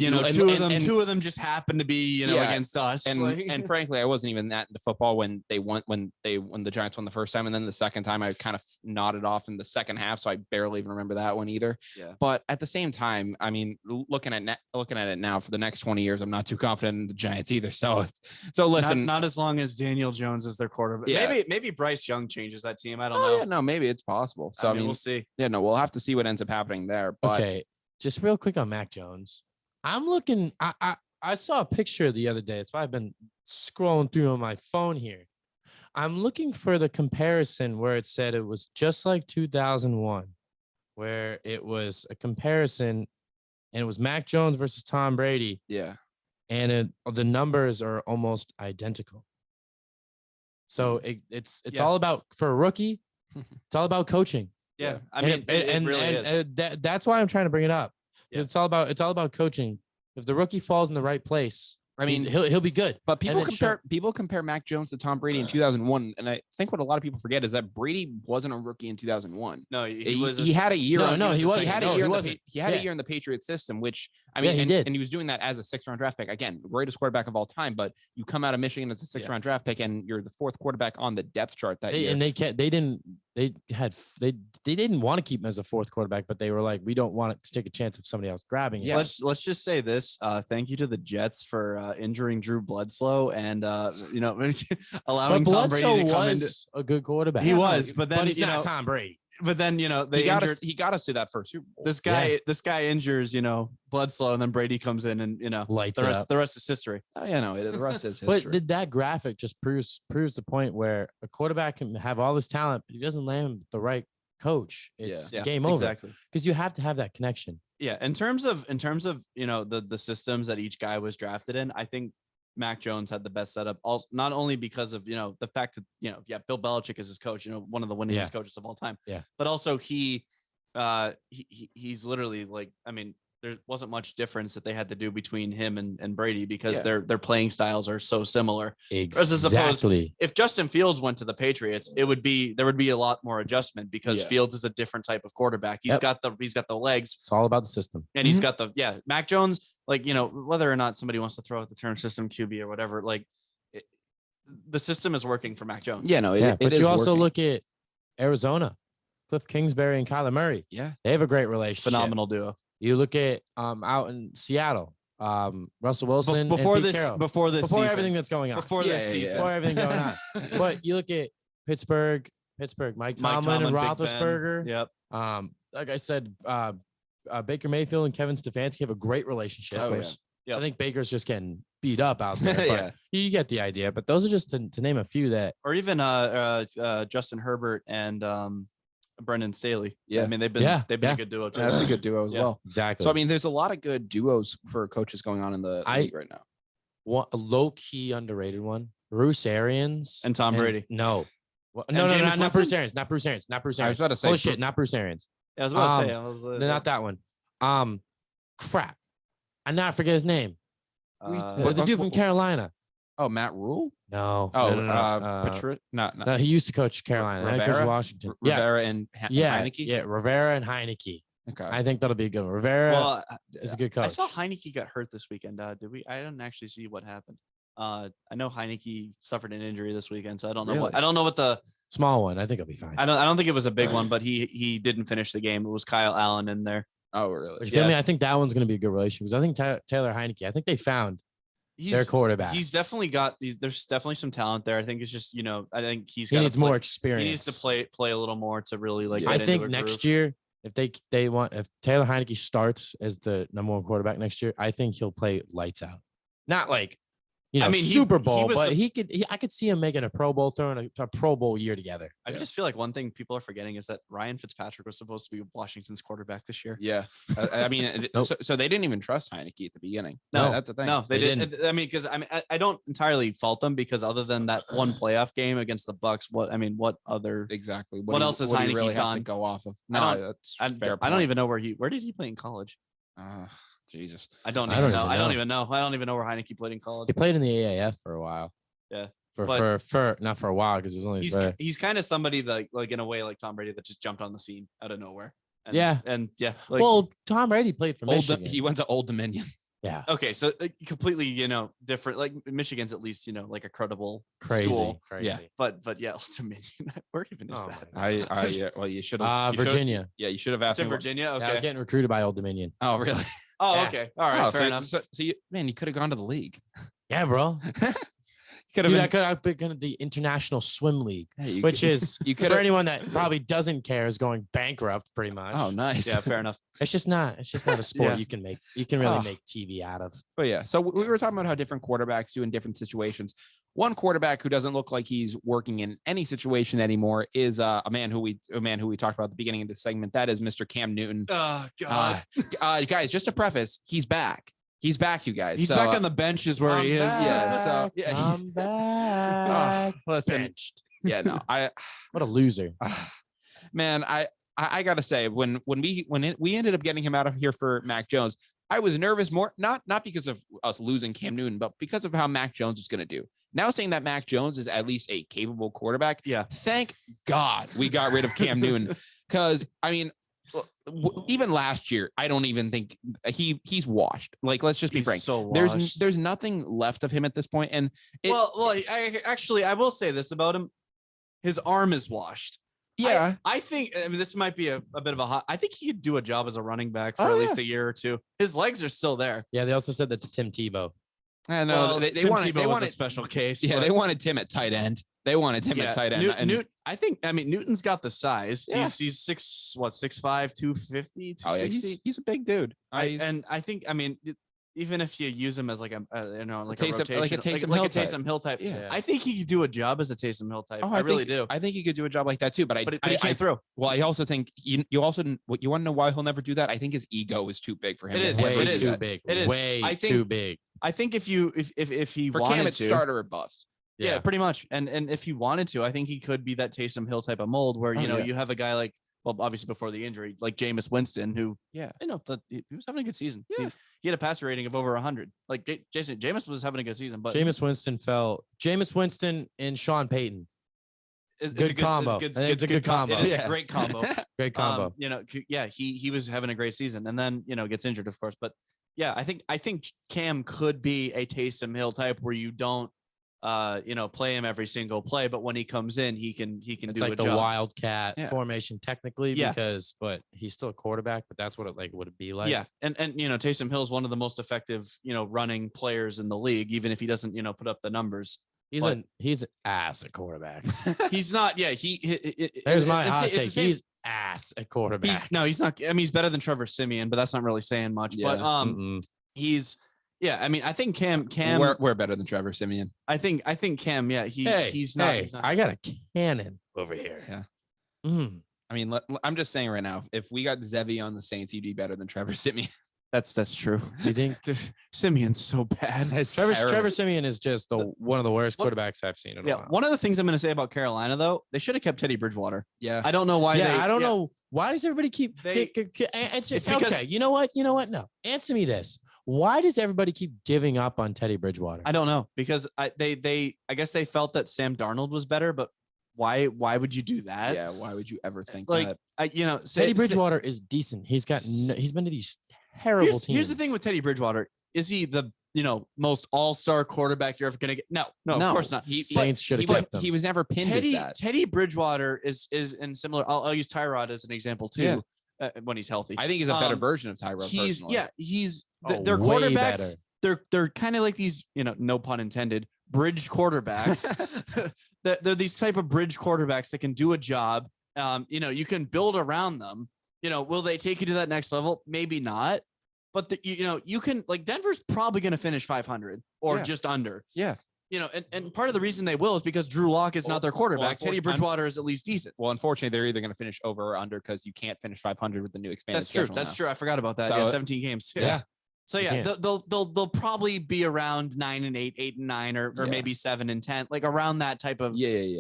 two of them just happened to be against us. And frankly, I wasn't even that into football when the Giants won the first time, and then the second time I kind of nodded off in the second half, so I barely even remember that one either. Yeah. But at the same time, I mean, looking at it now for the next 20 years, I'm not too confident in the Giants either. So listen, not as long as Daniel Jones is their quarterback. Yeah. Maybe Bryce Young changes that team. I don't know. Yeah, no, maybe it's possible. So I mean, we'll see. Yeah, no, we'll have to see what ends up happening there. But okay. Just real quick on Mac Jones. I'm looking. I saw a picture the other day. That's why I've been scrolling through on my phone here. I'm looking for the comparison where it said it was just like 2001, where it was a comparison, and it was Mac Jones versus Tom Brady. Yeah, and the numbers are almost identical. So it's all about, for a rookie, it's all about coaching. Yeah, I mean, it really is. That's why I'm trying to bring it up. Yeah. It's all about coaching. If the rookie falls in the right place, I mean, he'll be good. But people compare Mac Jones to Tom Brady in 2001, and I think what a lot of people forget is that Brady wasn't a rookie in 2001. No, he had a year. He had a year in the Patriots system, which I mean, he did. And he was doing that as a 6th-round draft pick. Again, greatest quarterback of all time. But you come out of Michigan as a 6th-round draft pick, and you're the 4th quarterback on the depth chart that year. And they didn't want to keep him as a 4th quarterback, but they were like, we don't want to take a chance of somebody else grabbing it. Yeah. Let's just say this. Thank you to the Jets for injuring Drew Bledsoe and allowing Tom Brady to come into a good quarterback. He was, but then he's not Tom Brady. But then he got us to that first Super Bowl. This guy injures Bledsoe, and then Brady comes in and lights the rest is history. Oh yeah, no, the rest is history. But that graphic just proves the point where a quarterback can have all this talent, but he doesn't land the right coach. It's game over. Exactly, because you have to have that connection. Yeah, in terms of the systems that each guy was drafted in, I think Mac Jones had the best setup. Also, not only because of the fact that Bill Belichick is his coach, one of the winningest coaches of all time. Yeah, but also he's literally there wasn't much difference that they had to do between him and Brady because their playing styles are so similar. Exactly. If Justin Fields went to the Patriots, there would be a lot more adjustment because Fields is a different type of quarterback. He's got the legs. It's all about the system. And he's got Mac Jones, whether or not somebody wants to throw out the term system QB or whatever, the system is working for Mac Jones. Yeah, no, but you also look at Arizona, Cliff Kingsbury and Kyler Murray. Yeah. They have a great relationship. Phenomenal duo. You look at out in Seattle, Russell Wilson before everything that's going on. Before everything going on. But you look at Pittsburgh, Mike Tomlin and Roethlisberger. Yep. Like I said, Baker Mayfield and Kevin Stefanski have a great relationship. Oh, yeah. Yep. I think Baker's just getting beat up out there. But you get the idea. But those are just to name a few that. Or even Justin Herbert and Brendan Staley. Yeah, I mean they've been a good duo too. That's a good duo as well. Exactly. So I mean, there's a lot of good duos for coaches going on in the league right now. A low key underrated one: Bruce Arians and Tom Brady. No, not Bruce Arians. Not Bruce Arians. I was about to say, holy shit, not Bruce Arians. I was about to say, not that one. Crap, I now forget his name. The dude from Carolina. Oh, Matt Rule? No. No. He used to coach Carolina. Rivera? He coached Washington. Rivera and Heineke? Yeah, Rivera and Heineke. Okay. I think that'll be a good one. Rivera is a good coach. I saw Heineke got hurt this weekend. Did we? I didn't actually see what happened. I know Heineke suffered an injury this weekend, so I don't know what the small one. I think it'll be fine. I don't think it was a big one, but he didn't finish the game. It was Kyle Allen in there. Oh, really? You feel me? I think that one's going to be a good relation because I think Taylor Heineke, I think they found their quarterback. He's definitely there's definitely some talent there. I think it's just, I think he needs more experience. He needs to play a little more to really I think next year, if Taylor Heineke starts as the number one quarterback next year, I think he'll play lights out. Not like you know, I mean, Super Bowl, was but I could see him making a Pro Bowl, throwing a Pro Bowl year together. I just feel like one thing people are forgetting is that Ryan Fitzpatrick was supposed to be Washington's quarterback this year. Yeah. I mean, Nope. so they didn't even trust Heineke at the beginning. No, that's the thing. No, they They didn't. I mean, because I don't entirely fault them because other than that one playoff game against the Bucks, what other Exactly. What else has what do you Heineke really have to done? go off of? I No, don't- that's I fair don't point. even know where did he play in college? Jesus. I don't I even don't know. even I don't know. even know. I don't even know where Heineke played in college. He played in the AAF for a while. Yeah. For not for a while because it was only for, He's kind of somebody that like in a way like Tom Brady that just jumped on the scene out of nowhere. And, Yeah. Like, well, Tom Brady played for Old, Michigan. he went to Old Dominion. Yeah, okay, so completely different. Like Michigan's at least like a credible crazy, school. crazy. Yeah. But yeah, Old Dominion. Where even is Oh that? my Yeah, well, you should have. Virginia. Yeah, you should have It's asked in me. Virginia. Yeah, I was Okay. getting recruited by Old Dominion. Oh, really? Oh, Yeah. okay. All right. Oh, Fair so, enough. So you could have gone to the league. Yeah, bro. Could Dude, I have could have been the International Swim League, been. which is you for could have. anyone that probably doesn't care is going bankrupt pretty much. Oh, nice. Yeah, fair enough. It's just not a sport Yeah. you can really Oh. make TV out of. But yeah, so we were talking about how different quarterbacks do in different situations. One quarterback who doesn't look like he's working in any situation anymore is a man who we talked about at the beginning of this segment. That is Mr. Cam Newton. Oh God. Guys, just to preface, he's back. He's back, you guys. He's So, back on the bench is where he is. Yeah, so- yeah, I'm back. listen, Benched. yeah, no, What a loser. man, I gotta say, when we ended up getting him out of here for Mac Jones, I was nervous more, not because of us losing Cam Newton, but because of how Mac Jones was going to do. Now saying that Mac Jones is at least a capable quarterback. Yeah. Thank God we got rid of Cam Newton. Because I mean, even last year, I don't even think he's washed. Like, let's just be He's frank. so washed. There's nothing left of him at this point. And I will say this about him. His arm is washed. yeah, I think, I mean, this might be a bit of a hot. I think he could do a job as a running back for Oh, at least a year or two. His legs are still there. Yeah, they also said that to Tim Tebow. I know Well, they Tim wanted Tebow they was wanted a special case. yeah but- they wanted Tim at tight end. They wanted him at tight end. And- I mean, Newton's got the size. Yeah. He's 6'5", 250, oh yeah, 260. he's a big dude. I think, I mean, even if you use him as like a Taysom- like a rotation, Taysom Hill type. Taysom Hill type. Yeah. I think he could do a job as a Taysom Hill type. Oh, I really do. I think he could do a job like that too. But But he can't throw. Well, I also think you want to know why he'll never do that. I think his ego is too big for him. It to is. ever Way do is. too that. big. It is. Way I think- too big. I think if he For wanted Cam, it's to, starter or bust. yeah, pretty much. And if he wanted to, I think he could be that Taysom Hill type of mold where Oh, yeah. you have a guy like, well, obviously before the injury, like Jameis Winston, who Yeah. he was having a good season. Yeah. He had a passer rating of over 100. Like Jameis was having a good season, but Jameis Winston and Sean Payton. it's good combo. I think it's a good combo. It is Yeah. a great combo. Great combo. He was having a great season, and then gets injured, of course. But yeah, I think Cam could be a Taysom Hill type where you don't play him every single play, but when he comes in, he can It's do like a the job. wildcat Yeah. formation technically, Yeah. but he's still a quarterback. But that's what it would be like. Yeah, and Taysom Hill is one of the most effective running players in the league, even if he doesn't put up the numbers. he's But- an ass at quarterback. He's not. Yeah, There's my hot it's the take. same- He's ass at quarterback. he's not. I mean, he's better than Trevor Siemian, but that's not really saying much. Yeah. But Mm-mm. he's. Yeah, I mean, I think Cam. We're better than Trevor Siemian. I think Cam. Yeah, he's not. Hey, he's not. I got a cannon over here. Yeah. Mm. I mean, I'm just saying right now, if we got Zevi on the Saints, he'd be better than Trevor Siemian. That's true. You think Simeon's so bad. Trevor Siemian is just one of the worst quarterbacks I've seen in a Yeah, while. one of the things I'm going to say about Carolina, though, they should have kept Teddy Bridgewater. Yeah. I don't know why. I don't know why does everybody keep. It's It's because- okay. You know what? No. Answer me this. Why does everybody keep giving up on Teddy Bridgewater? I don't know because I guess they felt that Sam Darnold was better, but why would you do that? Yeah. Why would you ever think Like, that? Teddy Bridgewater is decent. He's been to these terrible teams. Here's the thing with Teddy Bridgewater: is he the most all-star quarterback you're ever gonna get? No, of course not. Saints should have kept him. He was never pinned as that. Teddy Bridgewater is in similar. I'll use Tyrod as an example too. Yeah. When he's healthy, I think he's a better version of Tyrod. He's Oh, they're way quarterbacks. They're kind of like these, no pun intended, bridge quarterbacks. They're these type of bridge quarterbacks that can do a job. You can build around them. Will they take you to that next level? Maybe not. But you can like Denver's probably going to finish 500 or just under. Yeah. And part of the reason they will is because Drew Lock is not their quarterback. Teddy Bridgewater is at least decent. Well, unfortunately, they're either going to finish over or under because you can't finish 500 with the new expanded schedule. That's true. I forgot about that. So, 17 games. Yeah. So yeah, they'll probably be around 9-8, 8-9, or maybe 7-10, like around that type of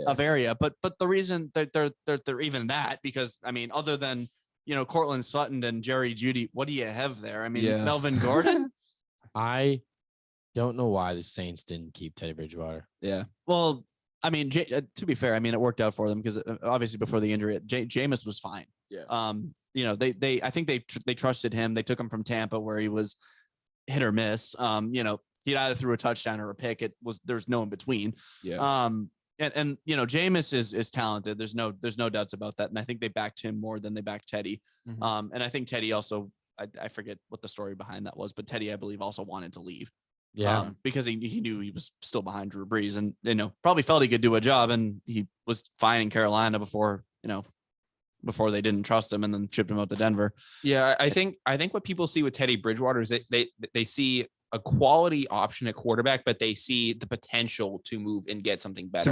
of area. But the reason that they're even that, because I mean, other than Cortland Sutton and Jerry Jeudy, what do you have there? I mean, Melvin Gordon. I don't know why the Saints didn't keep Teddy Bridgewater. Yeah. Well, I mean, to be fair, I mean, it worked out for them because obviously before the injury, Jameis was fine. Yeah. I think they trusted him. They took him from Tampa where he was hit or miss. He either threw a touchdown or a pick. There's no in between. Yeah. And Jameis is talented. There's no doubts about that. And I think they backed him more than they backed Teddy. Mm-hmm. And I think Teddy also, I forget what the story behind that was, but Teddy, I believe, also wanted to leave. Yeah. Because he knew he was still behind Drew Brees and, probably felt he could do a job, and he was fine in Carolina before they didn't trust him and then shipped him out to Denver. Yeah. I think what people see with Teddy Bridgewater is they see a quality option at quarterback, but they see the potential to move and get something better.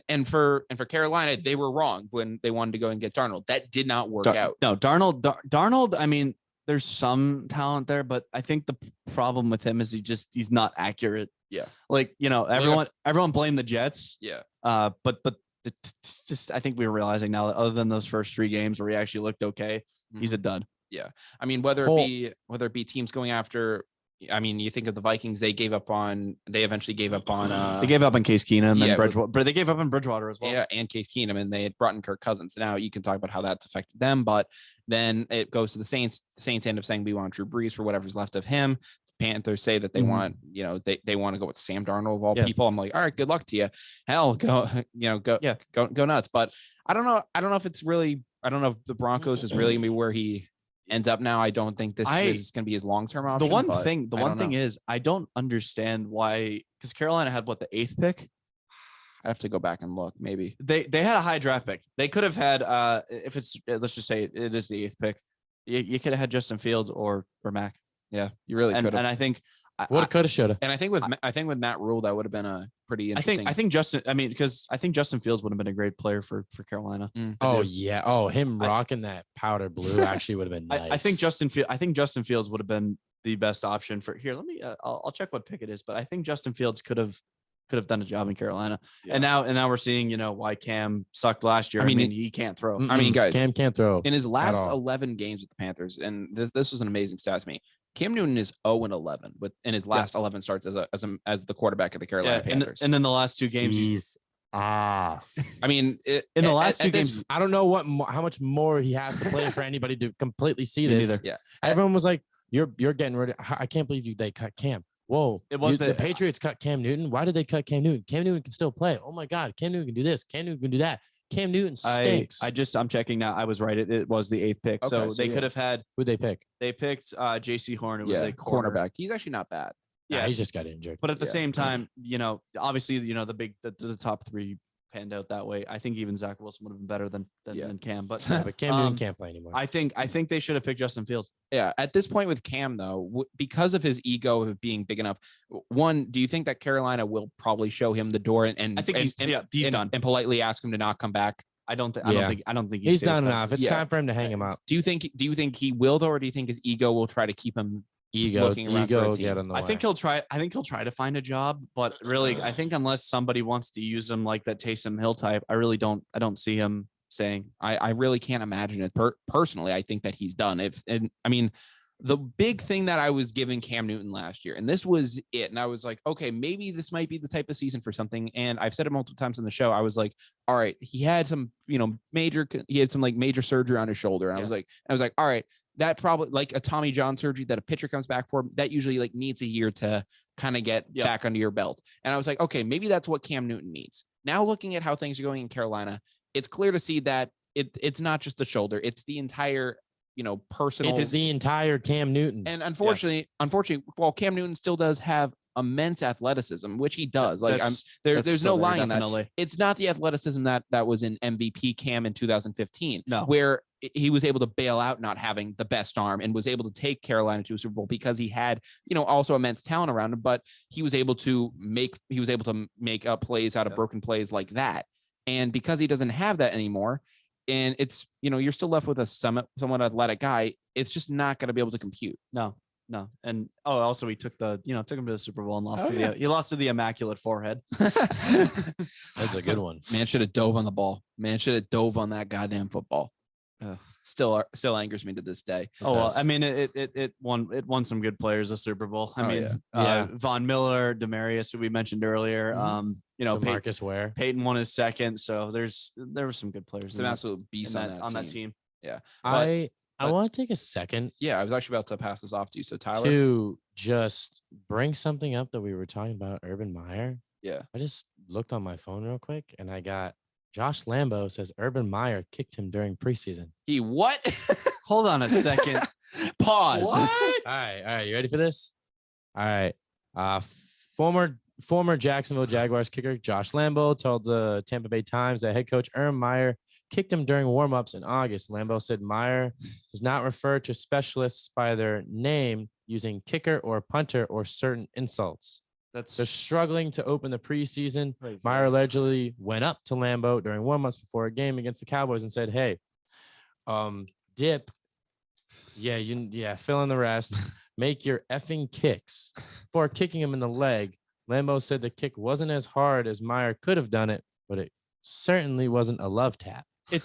And for Carolina, they were wrong when they wanted to go and get Darnold. That did not work out. No, Darnold. I mean, there's some talent there, but I think the problem with him is he's not accurate. Yeah. Like, everyone blamed the Jets. Yeah. But it's just, I think we're realizing now that other than those first 3 games where he actually looked okay, he's a dud. Yeah. I mean, whether it be teams going after, I mean, you think of the Vikings, they eventually gave up on they gave up on Case Keenum and Bridgewater, but they gave up on Bridgewater as well. Yeah, and Case Keenum, and they had brought in Kirk Cousins. Now you can talk about how that's affected them, but then it goes to the Saints. The Saints end up saying we want Drew Brees for whatever's left of him. Panthers say that they want, they want to go with Sam Darnold of all people. I'm like, all right, good luck to you. Hell, go nuts. But I don't know if it's really, I don't know if the Broncos is really gonna be where he ends up now. I don't think this is going to be his long-term option. The one thing is, I don't understand why, because Carolina had the 8th pick. I have to go back and look. Maybe they had a high draft pick. They could have had if it's, let's just say it is the 8th pick. You could have had Justin Fields or Mac. Yeah, you really could have. And I think what coulda shoulda. And I think with Matt Rule, that would have been a pretty interesting. I think Justin. I mean, because I think Justin Fields would have been a great player for Carolina. Oh yeah. Oh, him rocking that powder blue actually would have been nice. I think Justin Fields would have been the best option for here. Let me. I'll check what pick it is, but I think Justin Fields could have done a job in Carolina. Yeah. And now we're seeing why Cam sucked last year. I mean he can't throw. I mean, guys, Cam can't throw in his last 11 games with the Panthers, and this was an amazing stat to me. Cam Newton is 0-11 in his last 11 starts as the quarterback of the Carolina Panthers. And then the last 2 games, he's ass. I mean, in the last 2 games, I don't know how much more he has to play for anybody to completely see this. Either. Yeah, everyone was like, "You're getting ready." I can't believe they cut Cam. Whoa, it was the Patriots cut Cam Newton. Why did they cut Cam Newton? Cam Newton can still play. Oh my God, Cam Newton can do this. Cam Newton can do that. Cam Newton stinks. I'm checking now. I was right. It was the 8th pick. Okay, so they could have had. Who'd they pick? They picked J.C. Horn, who was a cornerback. He's actually not bad. Yeah, he just got injured. But at the same time, obviously, the top 3 panned out that way. I think even Zach Wilson would have been better than Cam. But Cam Newton can't play anymore. I think they should have picked Justin Fields. Yeah, at this point with Cam though, because of his ego of being big enough, one, do you think that Carolina will probably show him the door and I think he's done and politely ask him to not come back? I don't think he's done enough. It's time for him to hang him up. Do you think he will though, or do you think his ego will try to keep him looking around for a team? I think he'll try to find a job, but really, I think unless somebody wants to use him like that Taysom Hill type, I don't see him staying. I really can't imagine it. Personally, I think that he's done. The big thing that I was giving Cam Newton last year, and this was it, and I was like, okay, maybe this might be the type of season for something. And I've said it multiple times on the show. I was like, all right, he had some, major surgery on his shoulder. And I was like, all right, that probably like a Tommy John surgery that a pitcher comes back for, that usually needs a year to kind of get back under your belt. And I was like, okay, maybe that's what Cam Newton needs. Now looking at how things are going in Carolina, it's clear to see that it's not just the shoulder, it's the entire personal. It's the entire Cam Newton. And unfortunately, while Cam Newton still does have immense athleticism, which he does. Like there's no lying in that. It's not the athleticism that was in MVP Cam in 2015, where he was able to bail out not having the best arm and was able to take Carolina to a Super Bowl because he had, also immense talent around him, but he was able to make up plays out of broken plays like that. And because he doesn't have that anymore, and it's, you're still left with a somewhat athletic guy, it's just not going to be able to compute. No. And also he took him to the Super Bowl and lost to the immaculate forehead. That's a good one. Man should have dove on the ball. Man should have dove on that goddamn football. Still angers me to this day. Well, I mean, it won some good players the Super Bowl. I mean, Von Miller, Demarius, who we mentioned earlier. Marcus Ware. Peyton won his second, so there were some good players. Some absolute beasts on that team. Yeah, I want to take a second. Yeah, I was actually about to pass this off to you. So Tyler, to just bring something up that we were talking about, Urban Meyer. Yeah, I just looked on my phone real quick, and I got Josh Lambo says Urban Meyer kicked him during preseason. He what? Hold on a second. Pause. What? All right. You ready for this? All right. Former Jacksonville Jaguars kicker Josh Lambo told the Tampa Bay Times that head coach Urban Meyer kicked him during warmups in August. Lambo said Meyer does not refer to specialists by their name, using kicker or punter or certain insults. They're struggling to open the preseason. Meyer allegedly went up to Lambeau during warmups before a game against the Cowboys and said, "Hey, dip, fill in the rest, make your effing kicks." Before kicking him in the leg, Lambeau said the kick wasn't as hard as Meyer could have done it, but it certainly wasn't a love tap. I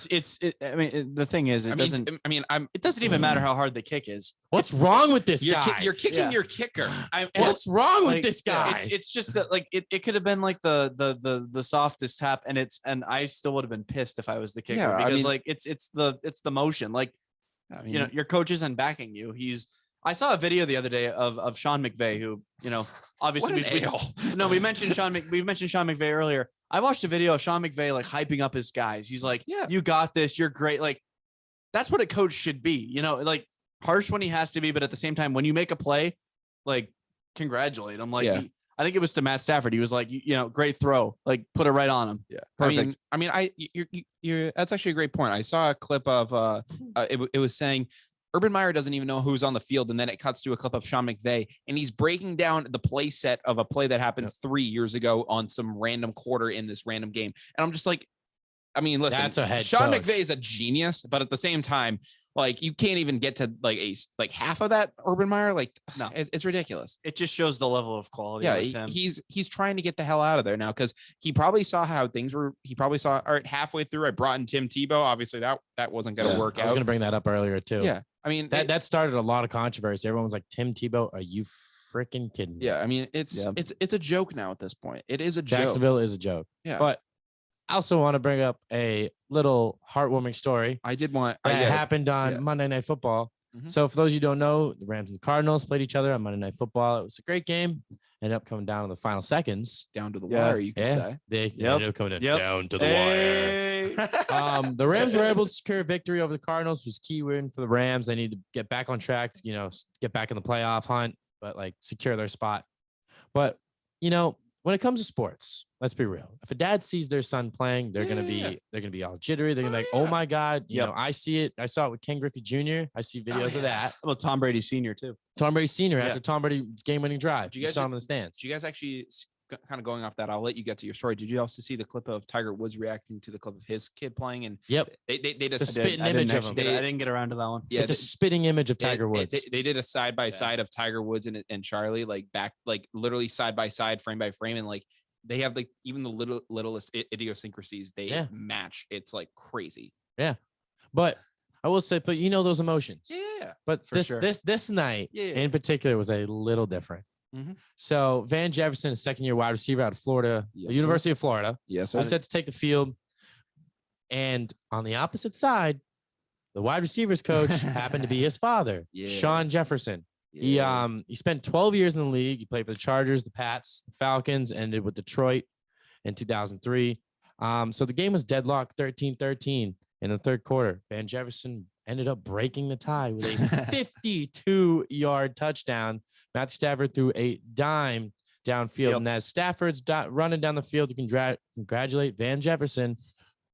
mean, the thing is, it doesn't even matter how hard the kick is. What's wrong with this guy? You're kicking your kicker. What's wrong with this guy? It's just that, like, it could have been like the softest tap, and I still would have been pissed if I was the kicker, because it's the motion. Like, your coach isn't backing you. I saw a video the other day of Sean McVay, who, obviously we mentioned Sean McVay earlier. I watched a video of Sean McVay like hyping up his guys. He's like, "You got this. You're great." Like, that's what a coach should be. Like, harsh when he has to be, but at the same time, when you make a play, like, congratulate him. Like, I think it was to Matt Stafford. He was like, "Great throw. Like, put it right on him." Yeah, perfect. You're that's actually a great point. I saw a clip of it was saying Urban Meyer doesn't even know who's on the field, and then it cuts to a clip of Sean McVay, and he's breaking down the play set of a play that happened 3 years ago on some random quarter in this random game. And I'm just like, I mean, listen, that's a head Sean coach. McVay is a genius, but at the same time, like, you can't even get to like half of that Urban Meyer. Like, no, it's ridiculous. It just shows the level of quality. Yeah, with him. He's trying to get the hell out of there now, because he probably saw how things were. He probably saw, all right, halfway through, I brought in Tim Tebow. Obviously, that wasn't going to work out. I was going to bring that up earlier too. Yeah, I mean, that started a lot of controversy. Everyone was like, "Tim Tebow, are you freaking kidding me?" Yeah, I mean, it's a joke now at this point. It is a joke. Jacksonville is a joke. Yeah, but I also want to bring up a little heartwarming story. That happened on Monday Night Football. Mm-hmm. So for those of you who don't know, the Rams and the Cardinals played each other on Monday Night Football. It was a great game. Ended up coming down to the final seconds. Down to the wire, you could say. They ended up coming down to the wire. The Rams were able to secure a victory over the Cardinals, which was key win for the Rams. They need to get back on track, get back in the playoff hunt, but secure their spot. But, when it comes to sports, let's be real. If a dad sees their son playing, they're gonna be all jittery. They're gonna be like, "Oh my God!" I see it. I saw it with Ken Griffey Jr. I see videos of that. Well, Tom Brady Sr. too. Tom Brady Sr. after Tom Brady's game-winning drive. You saw him in the stands. Did you guys actually, kind of going off that, I'll let you get to your story. Did you also see the clip of Tiger Woods reacting to the clip of his kid playing? And they just the spitting image of him. I didn't get around to that one. Yeah, it's a spitting image of Tiger Woods. They did a side by side of Tiger Woods and Charlie, literally side by side, frame by frame, and they have even the littlest idiosyncrasies they match. It's crazy. Yeah, but I will say, those emotions. Yeah, but this night in particular was a little different. Mm-hmm. So Van Jefferson, a second-year wide receiver out of Florida, the University of Florida, was set to take the field, and on the opposite side, the wide receivers coach happened to be his father, Sean Jefferson. Yeah. He spent 12 years in the league. He played for the Chargers, the Pats, the Falcons, ended with Detroit in 2003. So the game was deadlocked 13-13 in the third quarter. Van Jefferson ended up breaking the tie with a 52-yard touchdown. Matt Stafford threw a dime downfield. And as Stafford's running down the field, you can congratulate Van Jefferson.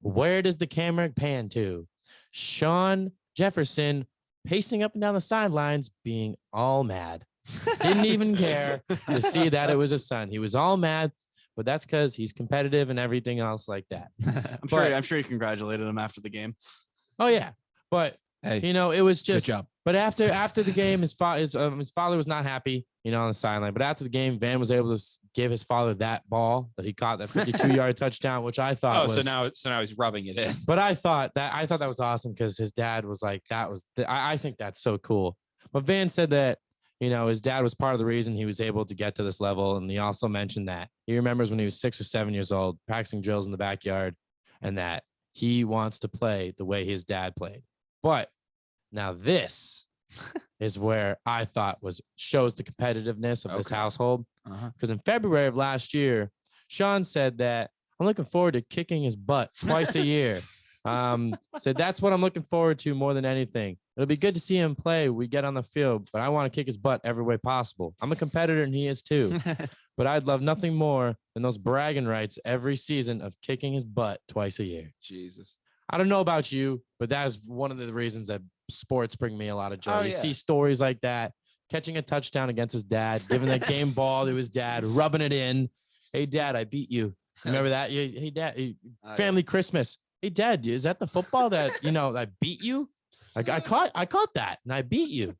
Where does the camera pan to? Sean Jefferson pacing up and down the sidelines, being all mad. Didn't even care to see that it was his son. He was all mad, but that's because he's competitive and everything else like that. I'm sure he congratulated him after the game. Oh yeah, but hey, it was just. Good job. But after the game, his father was not happy, on the sideline. But after the game, Van was able to give his father that ball that he caught, that 52-yard touchdown, which I thought. So now he's rubbing it in. But I thought that was awesome because his dad was like, I think that's so cool. But Van said that, his dad was part of the reason he was able to get to this level, and he also mentioned that he remembers when he was 6 or 7 years old, practicing drills in the backyard, and that he wants to play the way his dad played. But now this is where I thought shows the competitiveness of this household. Because in February of last year, Sean said that I'm looking forward to kicking his butt twice a year. Said that's what I'm looking forward to more than anything. It'll be good to see him play. We get on the field, but I want to kick his butt every way possible. I'm a competitor and he is too. But I'd love nothing more than those bragging rights every season of kicking his butt twice a year. Jesus. I don't know about you, but that is one of the reasons that sports bring me a lot of joy. You see stories like that, catching a touchdown against his dad, giving that game ball to his dad, rubbing it in. Hey, Dad, I beat you. Remember that? Hey, Dad, family Christmas. Hey, Dad, is that the football that, I beat you? I caught that and I beat you.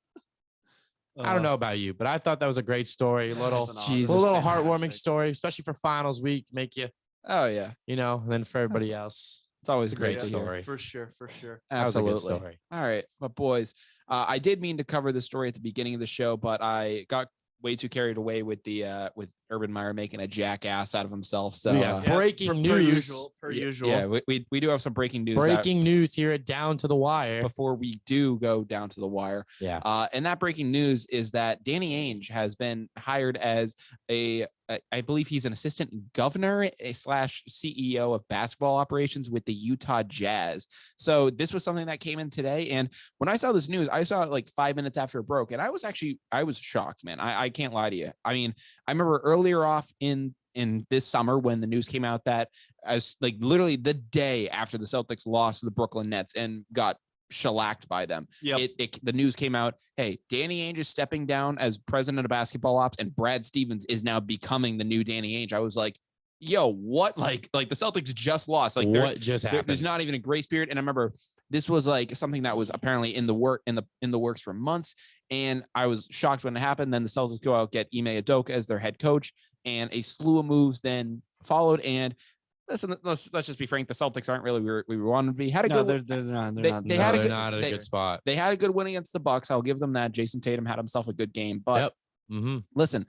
I don't know about you, but I thought that was a great story. A little heartwarming story, especially for finals week. Make you. Oh, yeah. And then for everybody else. It's always a great story. For sure. Absolutely. That was a good story. All right. But boys, I did mean to cover the story at the beginning of the show, but I got way too carried away with with Urban Meyer making a jackass out of himself. So breaking news. Per usual. Yeah, we do have some breaking news. News here at Down to the Wire. Before we do go down to the wire. Yeah. And that breaking news is that Danny Ainge has been hired as I believe he's an assistant governor / CEO of basketball operations with the Utah Jazz. So this was something that came in today. And when I saw this news, I saw it like 5 minutes after it broke. And I was shocked, man. I can't lie to you. I mean, I remember earlier off in this summer when the news came out that as like literally the day after the Celtics lost to the Brooklyn Nets and got shellacked by them. Yep. The news came out, hey, Danny Ainge is stepping down as president of basketball ops and Brad Stevens is now becoming the new Danny Ainge. I was like, yo, what? Like the Celtics just lost. Like what just happened? There's not even a grace period. And I remember this was like something that was apparently in the works for months. And I was shocked when it happened. Then the Celtics go out, get Ime Udoka as their head coach, and a slew of moves then followed. And listen, let's just be frank. The Celtics aren't really where we wanted to be. They're not at a good spot. They had a good win against the Bucks. I'll give them that. Jason Tatum had himself a good game. But listen,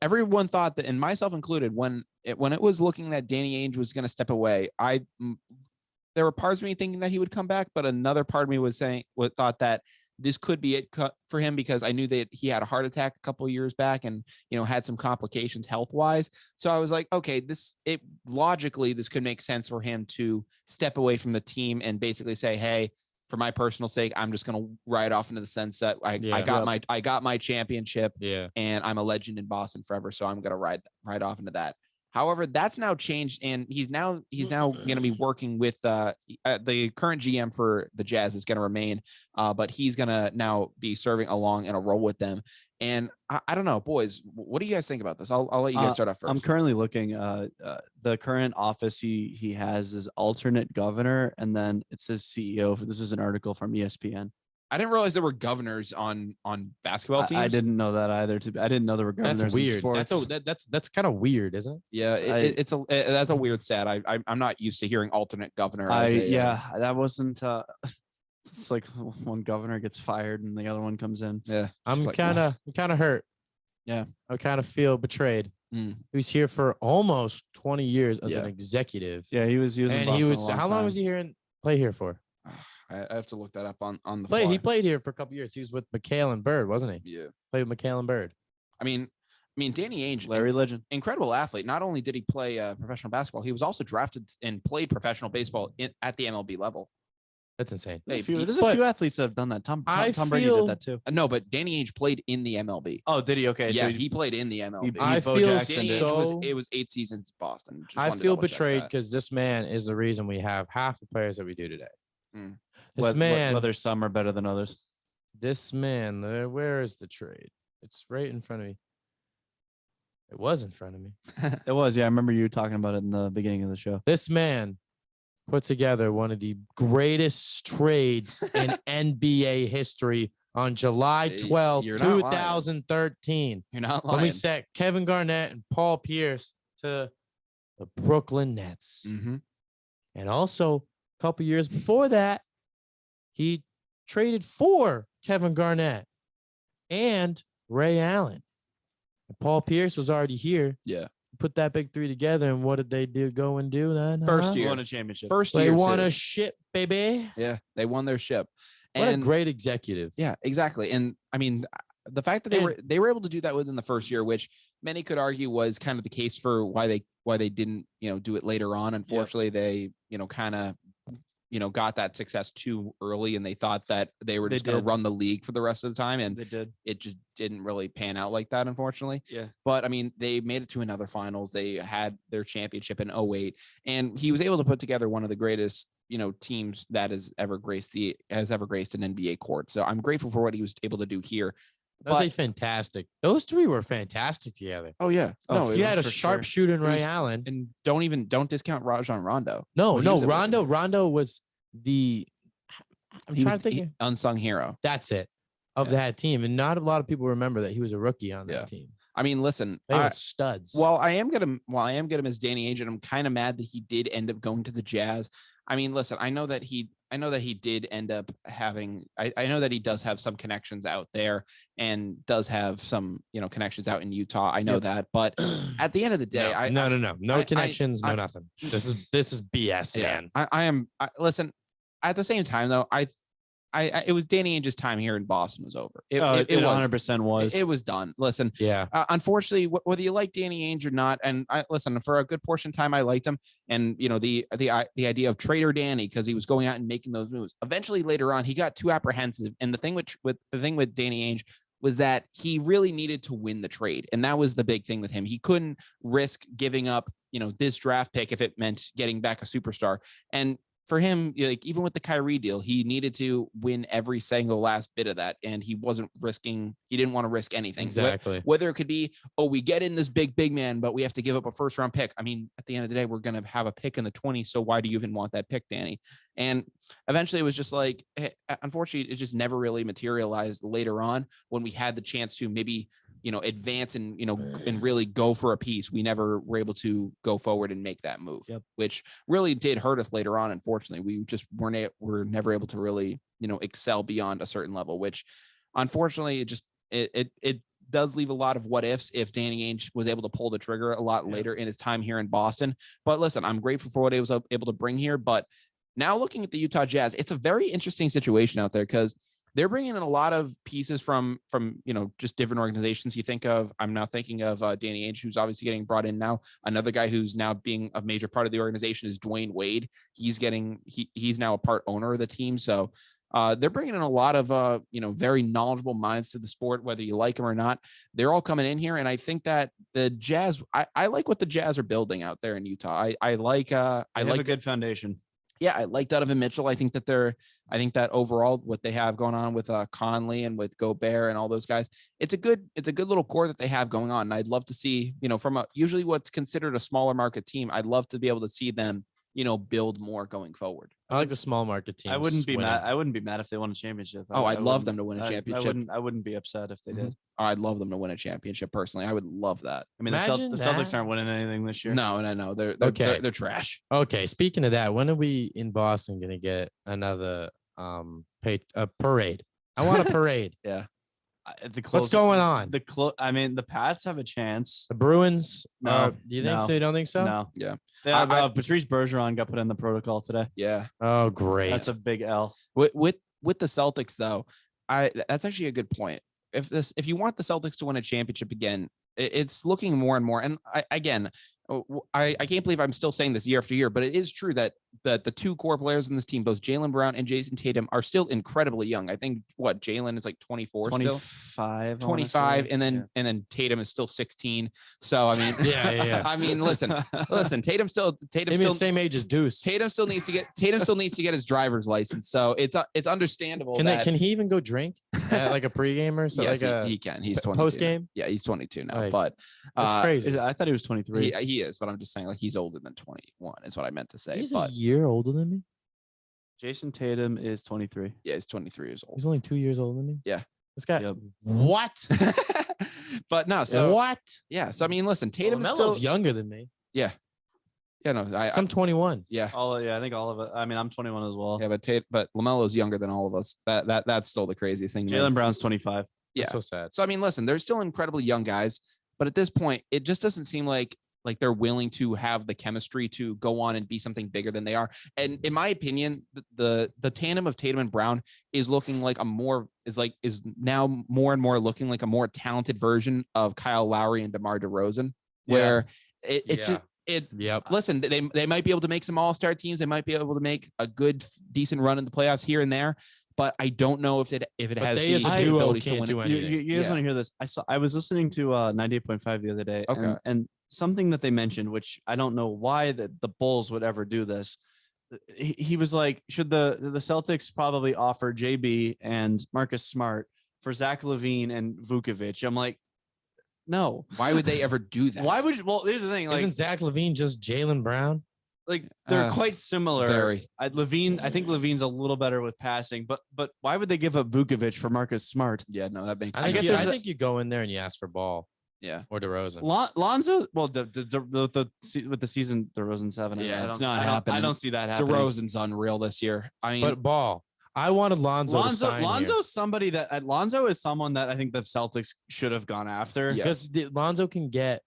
everyone thought that, and myself included, when it was looking that Danny Ainge was going to step away, there were parts of me thinking that he would come back, but another part of me thought that this could be it for him because I knew that he had a heart attack a couple of years back and, had some complications health wise. So I was like, okay, logically, this could make sense for him to step away from the team and basically say, hey, for my personal sake, I'm just going to ride off into the sunset. I got my championship and I'm a legend in Boston forever. So I'm going to ride off into that. However, that's now changed, and he's now going to be working with the current GM for the Jazz is going to remain, but he's going to now be serving along in a role with them. And I don't know, boys, what do you guys think about this? I'll let you guys start off first. I'm currently looking. The current office he has is alternate governor, and then it says CEO. This is an article from ESPN. I didn't realize there were governors on basketball teams. I didn't know that either. I didn't know there were governors. That's weird. In sports. That's kind of weird, isn't it? Yeah, that's a weird stat. I'm not used to hearing alternate governor. That wasn't. It's like one governor gets fired and the other one comes in. Yeah, I'm kind of hurt. Yeah, I kind of feel betrayed. He was here for almost 20 years as an executive. Yeah, he was. And he was. How long was he here and play here for? I have to look that up on the play. fly. He played here for a couple years. He was with McHale and Bird, wasn't he? Yeah, played with McHale and Bird. I mean, Danny Ainge, Larry Legend, incredible athlete. Not only did he play professional basketball, he was also drafted and played professional baseball at the MLB level. That's insane. There's a few athletes that have done that. Tom Brady did that too. No, but Danny Ainge played in the MLB. Oh, did he? Okay, Yeah, so he played in the MLB. I feel It was 8 seasons Boston. I feel betrayed because this man is the reason we have half the players that we do today. Whether some are better than others. This man, where is the trade? It's right in front of me. It was in front of me. It was, yeah. I remember you talking about it in the beginning of the show. This man put together one of the greatest trades in NBA history on July 12th, 2013. You're not lying. When we sent Kevin Garnett and Paul Pierce to the Brooklyn Nets. Mm-hmm. And also, a couple years before that, he traded for Kevin Garnett and Ray Allen. And Paul Pierce was already here. Yeah. Put that big three together, and what did they do? Go and do that? First year. Won a championship. They won a ship, baby. Yeah, they won their ship. What a great executive. Yeah, exactly. And I mean, the fact that they were able to do that within the first year, which many could argue was kind of the case for why they didn't, do it later on. Unfortunately, they, kind of, got that success too early, and they thought that they were just going to run the league for the rest of the time, and they did. It just didn't really pan out like that, unfortunately. Yeah. But I mean, they made it to another finals. They had their championship in 2008, and he was able to put together one of the greatest, teams that has ever graced an NBA court. So I'm grateful for what he was able to do here. That was fantastic. Those three were fantastic together. Oh yeah. No, you had a sharpshooter in Ray Allen, and don't discount Rajon Rondo. No, Rondo was the. I'm trying to think. Unsung hero. That's it of that team, and not a lot of people remember that he was a rookie on that team. I mean, listen, they were studs. Well, I am gonna miss Danny Ainge, and I'm kind of mad that he did end up going to the Jazz. I mean, listen, I know that he did end up having. I know that he does have some connections out there, and does have some connections out in Utah. I know that, but at the end of the day, no connections, nothing. This is BS, man. Listen. At the same time, though, it was Danny Ainge's time here in Boston was over. It 100% was. It was done. Listen, yeah. Unfortunately, whether you like Danny Ainge or not, and listen, for a good portion of time, I liked him, and the idea of Trader Danny, because he was going out and making those moves. Eventually, later on, he got too apprehensive, and the thing with Danny Ainge was that he really needed to win the trade, and that was the big thing with him. He couldn't risk giving up, this draft pick if it meant getting back a superstar, and for him, even with the Kyrie deal, he needed to win every single last bit of that. And he didn't want to risk anything. Exactly. Whether it could be, we get in this big man, but we have to give up a first round pick. I mean, at the end of the day, we're going to have a pick in the 20s. So why do you even want that pick, Danny? And eventually it was just like, unfortunately, it just never really materialized later on when we had the chance to maybe, advance and, and really go for a piece. We never were able to go forward and make that move, which really did hurt us later on. Unfortunately, we just were never able to really, excel beyond a certain level, which unfortunately it does leave a lot of what ifs if Danny Ainge was able to pull the trigger a lot later in his time here in Boston. But listen, I'm grateful for what he was able to bring here. But now looking at the Utah Jazz, it's a very interesting situation out there because they're bringing in a lot of pieces from just different organizations. I'm now thinking of Danny Ainge, who's obviously getting brought in now. Another guy who's now being a major part of the organization is Dwayne Wade. He's now a part owner of the team. So they're bringing in a lot of very knowledgeable minds to the sport, whether you like them or not. They're all coming in here, and I think that the Jazz. I like what the Jazz are building out there in Utah. I like a good foundation. Yeah, I like Donovan Mitchell. I think that overall what they have going on with Conley and with Gobert and all those guys, it's a good little core that they have going on. And I'd love to see, from usually what's considered a smaller market team, I'd love to be able to see them, build more going forward. I like the small market teams. I wouldn't be mad if they won a championship. I'd love them to win a championship. I wouldn't be upset if they did. I'd love them to win a championship personally. I would love that. I mean, the Celtics aren't winning anything this year. No. They're trash. Okay. Speaking of that, when are we in Boston going to get another parade? I want a parade. Yeah. What's going on? The Pats have a chance. The Bruins? No. Do you think so? You don't think so? No. Yeah. Patrice Bergeron got put in the protocol today. Yeah. Oh, great. That's a big L. With the Celtics, though, that's actually a good point. If you want the Celtics to win a championship again, it's looking more and more. And I can't believe I'm still saying this year after year, but it is true that that the two core players in this team, both Jaylen Brown and Jason Tatum, are still incredibly young. I think Jaylen is like 24, 25, 25, and then Tatum is still 16. So I mean, yeah. I mean, listen, Tatum still the same age as Deuce. Tatum still needs to get his driver's license. So it's understandable. Can he even go drink at like a pregame or something? Yes, he can. He's 22. Post game. Yeah, he's 22 now. Like, but that's crazy. I thought he was 23. He is, but I'm just saying, like, he's older than 21 is what I meant to say. He's but a year older than me. Jason Tatum is 23. Yeah, he's 23 years old. He's only 2 years older than me. Yeah. This guy. Yep. What? But no, so what? Yeah, so I mean, listen, Tatum is Melo's still younger than me. Yeah. Yeah, no, I'm 21. Yeah. I think all of it. I mean, I'm 21 as well. Yeah, but LaMelo's younger than all of us. That's still the craziest thing. Jaylen Brown's 25. Yeah. That's so sad. So I mean, listen, they're still incredibly young guys, but at this point, it just doesn't seem like they're willing to have the chemistry to go on and be something bigger than they are. And in my opinion, the tandem of Tatum and Brown is looking like is now more and more looking like a more talented version of Kyle Lowry and DeMar DeRozan, where listen, they might be able to make some all-star teams. They might be able to make a good, decent run in the playoffs here and there. But I don't know if it has the ability to win. You guys want to hear this? I was listening to 98.5 the other day. Okay. And something that they mentioned, which I don't know why the Bulls would ever do this. He was like, should the Celtics probably offer JB and Marcus Smart for Zach LaVine and Vukovic? I'm like, no. Why would they ever do that? Well, here's the thing. Like, isn't Zach LaVine just Jaylen Brown? Like they're quite similar. Very. I think LaVine's a little better with passing, but why would they give up Vukovic for Marcus Smart? Yeah, no, that makes I sense. think you go in there and you ask for ball. Yeah. Or DeRozan. Lonzo, well, with the season, DeRozan 7. Yeah, it's not happening. I don't see that happening. DeRozan's unreal this year. I mean, but ball. I wanted Lonzo. Lonzo is someone that I think the Celtics should have gone after. Because Lonzo can get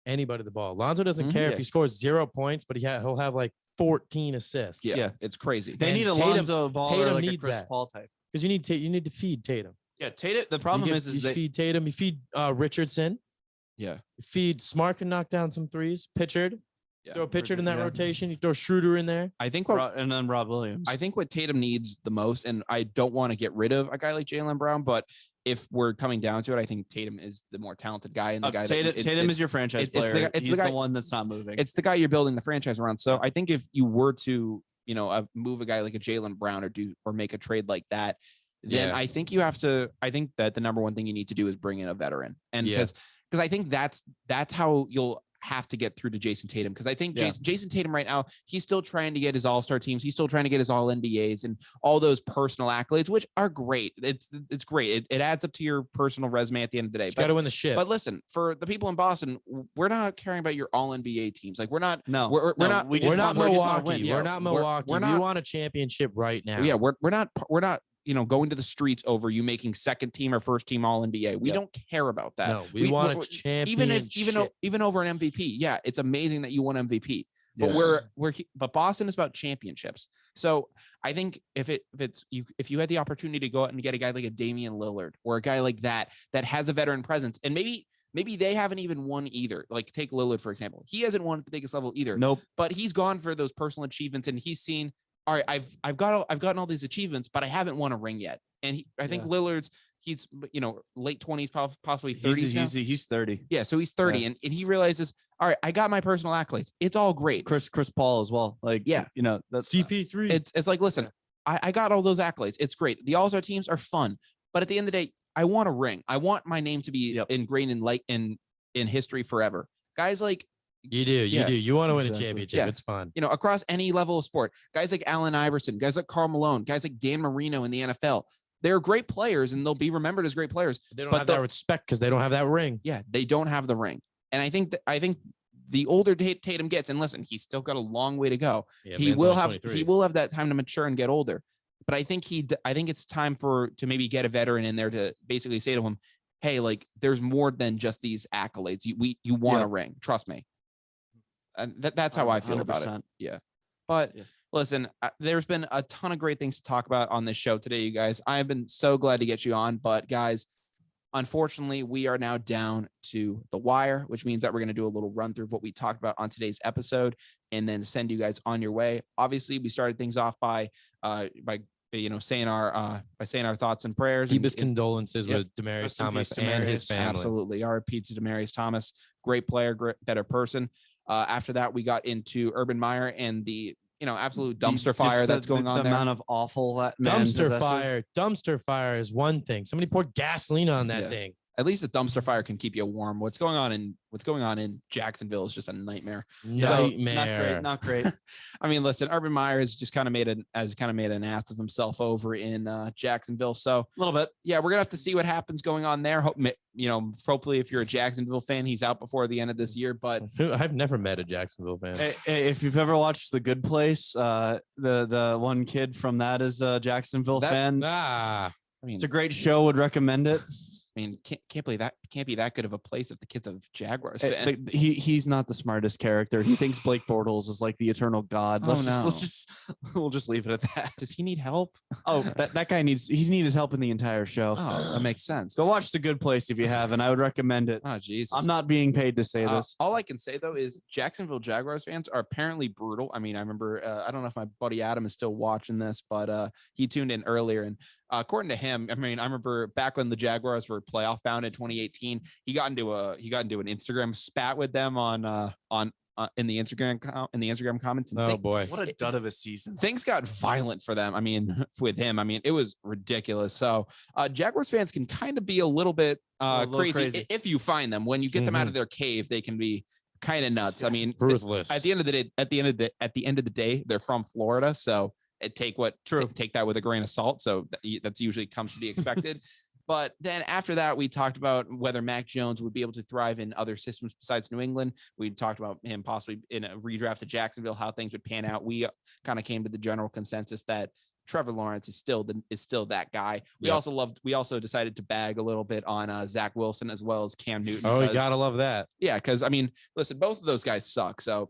anybody the ball. Lonzo doesn't care if he scores 0 points, but he'll have like 14 assists. Yeah, it's crazy. They need a Lonzo ball or like a Chris Paul type. Because you need to feed Tatum. Yeah, Tatum. The problem is you feed Tatum. You feed Richardson. Yeah. You feed Smart can knock down some threes. Pitchard. Yeah. Throw Pitchard in that rotation. You throw Schroeder in there. I think and then Rob Williams. I think what Tatum needs the most, and I don't want to get rid of a guy like Jaylen Brown, but if we're coming down to it, I think Tatum is the more talented guy and the guy. Tatum is your franchise player. He's the one that's not moving. It's the guy you're building the franchise around. So I think if you were to, move a guy like a Jaylen Brown or make a trade like that, then I think I think that the number one thing you need to do is bring in a veteran. And because I think that's how you'll have to get through to Jason Tatum. Because I think Jason Tatum right now, he's still trying to get his all-star teams. He's still trying to get his all NBAs and all those personal accolades, which are great. It's great. It adds up to your personal resume at the end of the day. Got to win the ship. But listen, for the people in Boston, we're not caring about your all NBA teams. Like we're not Milwaukee. We're not Milwaukee. We want a championship right now. Yeah, we're not going to the streets over you making second team or first team all NBA. We don't care about that. No, we want a championship. Even over an MVP. Yeah, it's amazing that you won MVP. But but Boston is about championships. So I think if you had the opportunity to go out and get a guy like a Damian Lillard or a guy like that has a veteran presence, and maybe they haven't even won either. Like take Lillard, for example. He hasn't won at the biggest level either. Nope. But he's gone for those personal achievements and he's seen, all right, I've gotten all these achievements, but I haven't won a ring yet. And I think Lillard's, he's late 20s, possibly 30s. He's 30. Yeah, so he's 30, and he realizes, all right, I got my personal accolades. It's all great. Chris Paul as well. Like that's CP3. It's like, listen, I got all those accolades. It's great. The All-Star teams are fun, but at the end of the day, I want a ring. I want my name to be ingrained in history forever. Guys like. You do. You want to win a championship. It's fun. Across any level of sport, guys like Allen Iverson, guys like Karl Malone, guys like Dan Marino in the NFL, they're great players and they'll be remembered as great players. They don't have that respect because they don't have that ring. Yeah, they don't have the ring. And I think the older Tatum gets, and listen, he's still got a long way to go. Yeah, he will have that time to mature and get older. But I think it's time to maybe get a veteran in there to basically say to him, hey, like there's more than just these accolades. You want a ring. Trust me. And that's how I feel 100%. About it. Yeah. But listen, there's been a ton of great things to talk about on this show today, you guys. I have been so glad to get you on. But guys, unfortunately, we are now down to the wire, which means that we're going to do a little run through of what we talked about on today's episode and then send you guys on your way. Obviously, we started things off by saying our thoughts and prayers. Deepest condolences with Demaryius Rest in Thomas peace, and Demaryius. his family. Absolutely. RIP to Demaryius Thomas. Great player, better person. After that, we got into Urban Meyer and the absolute dumpster fire that's going on the there. amount of awful that man possesses. Dumpster fire is one thing. Somebody poured gasoline on that thing. At least a dumpster fire can keep you warm. What's going on in Jacksonville is just a nightmare. Nightmare. Not great. I mean, listen, Urban Meyer has just kind of made an ass of himself over in Jacksonville. So A little bit. yeah, we're gonna have to see what happens going on there. Hopefully, if you're a Jacksonville fan, he's out before the end of this year. But I've never met a Jacksonville fan. If you've ever watched The Good Place, the one kid from that is a Jacksonville fan. I mean, It's a great show. Would recommend it. I mean, can't believe that can't be that good of a place if the kid's a Jaguars fan. He's not the smartest character. He thinks Blake Bortles is like the eternal god. We'll just leave it at that. Does he need help? Oh, that guy he's needed help in the entire show. Oh, that makes sense. Go watch The Good Place if you haven't. I would recommend it. Oh, Jesus. I'm not being paid to say this. All I can say though is Jacksonville Jaguars fans are apparently brutal. I mean, I remember I don't know if my buddy Adam is still watching this, but he tuned in earlier and according to him, I mean, I remember back when the Jaguars were playoff bound in 2018, he got into an Instagram spat with them in the Instagram comments. And boy, What a dud of a season. Things got violent for them. I mean, with him, I mean, it was ridiculous. So Jaguars fans can kind of be a little bit crazy if you find them. When you get them out of their cave, they can be kind of nuts. I mean, ruthless. At the end of the day, they're from Florida, so take that with a grain of salt. So that's usually comes to be expected. But then after that, we talked about whether Mac Jones would be able to thrive in other systems besides New England. We talked about him possibly in a redraft to Jacksonville, how things would pan out. We kind of came to the general consensus that Trevor Lawrence is still that guy. We also decided to bag a little bit on Zach Wilson as well as Cam Newton. Oh, you gotta love that. Yeah, because I mean, listen, both of those guys suck. So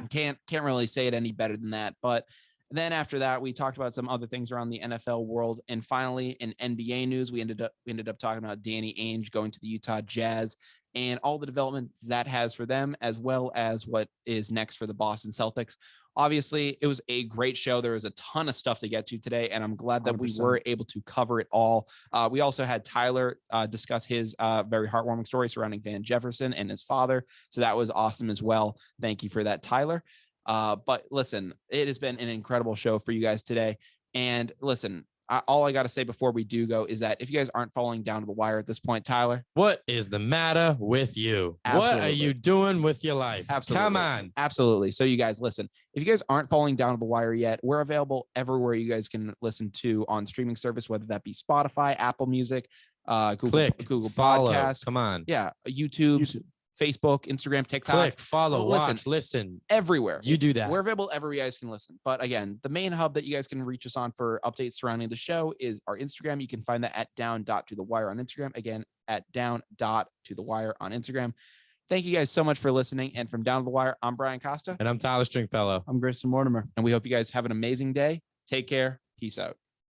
can't really say it any better than that. But then after that, we talked about some other things around the NFL world. And finally, in NBA news, we ended up talking about Danny Ainge going to the Utah Jazz and all the development that has for them, as well as what is next for the Boston Celtics. Obviously, it was a great show. There was a ton of stuff to get to today, and I'm glad that 100%. We were able to cover it all. We also had Tyler discuss his very heartwarming story surrounding Van Jefferson and his father. So that was awesome as well. Thank you for that, Tyler. But listen, it has been an incredible show for you guys today. And listen, all I got to say before we do go is that if you guys aren't falling down to the wire at this point, Tyler, what is the matter with you? Absolutely. What are you doing with your life? Absolutely. Come on. Absolutely. So you guys listen, if you guys aren't falling down to the wire yet, we're available everywhere you guys can listen to on streaming service, whether that be Spotify, Apple Music, Google follow. Podcasts. Come on. Yeah. YouTube. Facebook, Instagram, TikTok. Click, follow, watch, listen. Everywhere. You do that. We're available everywhere you guys can listen. But again, the main hub that you guys can reach us on for updates surrounding the show is our Instagram. You can find that at down.to-the-wire on Instagram. Again, at down.to-the-wire on Instagram. Thank you guys so much for listening. And from Down to the Wire, I'm Brian Costa. And I'm Tyler Stringfellow. I'm Graysen Mortimer. And we hope you guys have an amazing day. Take care. Peace out.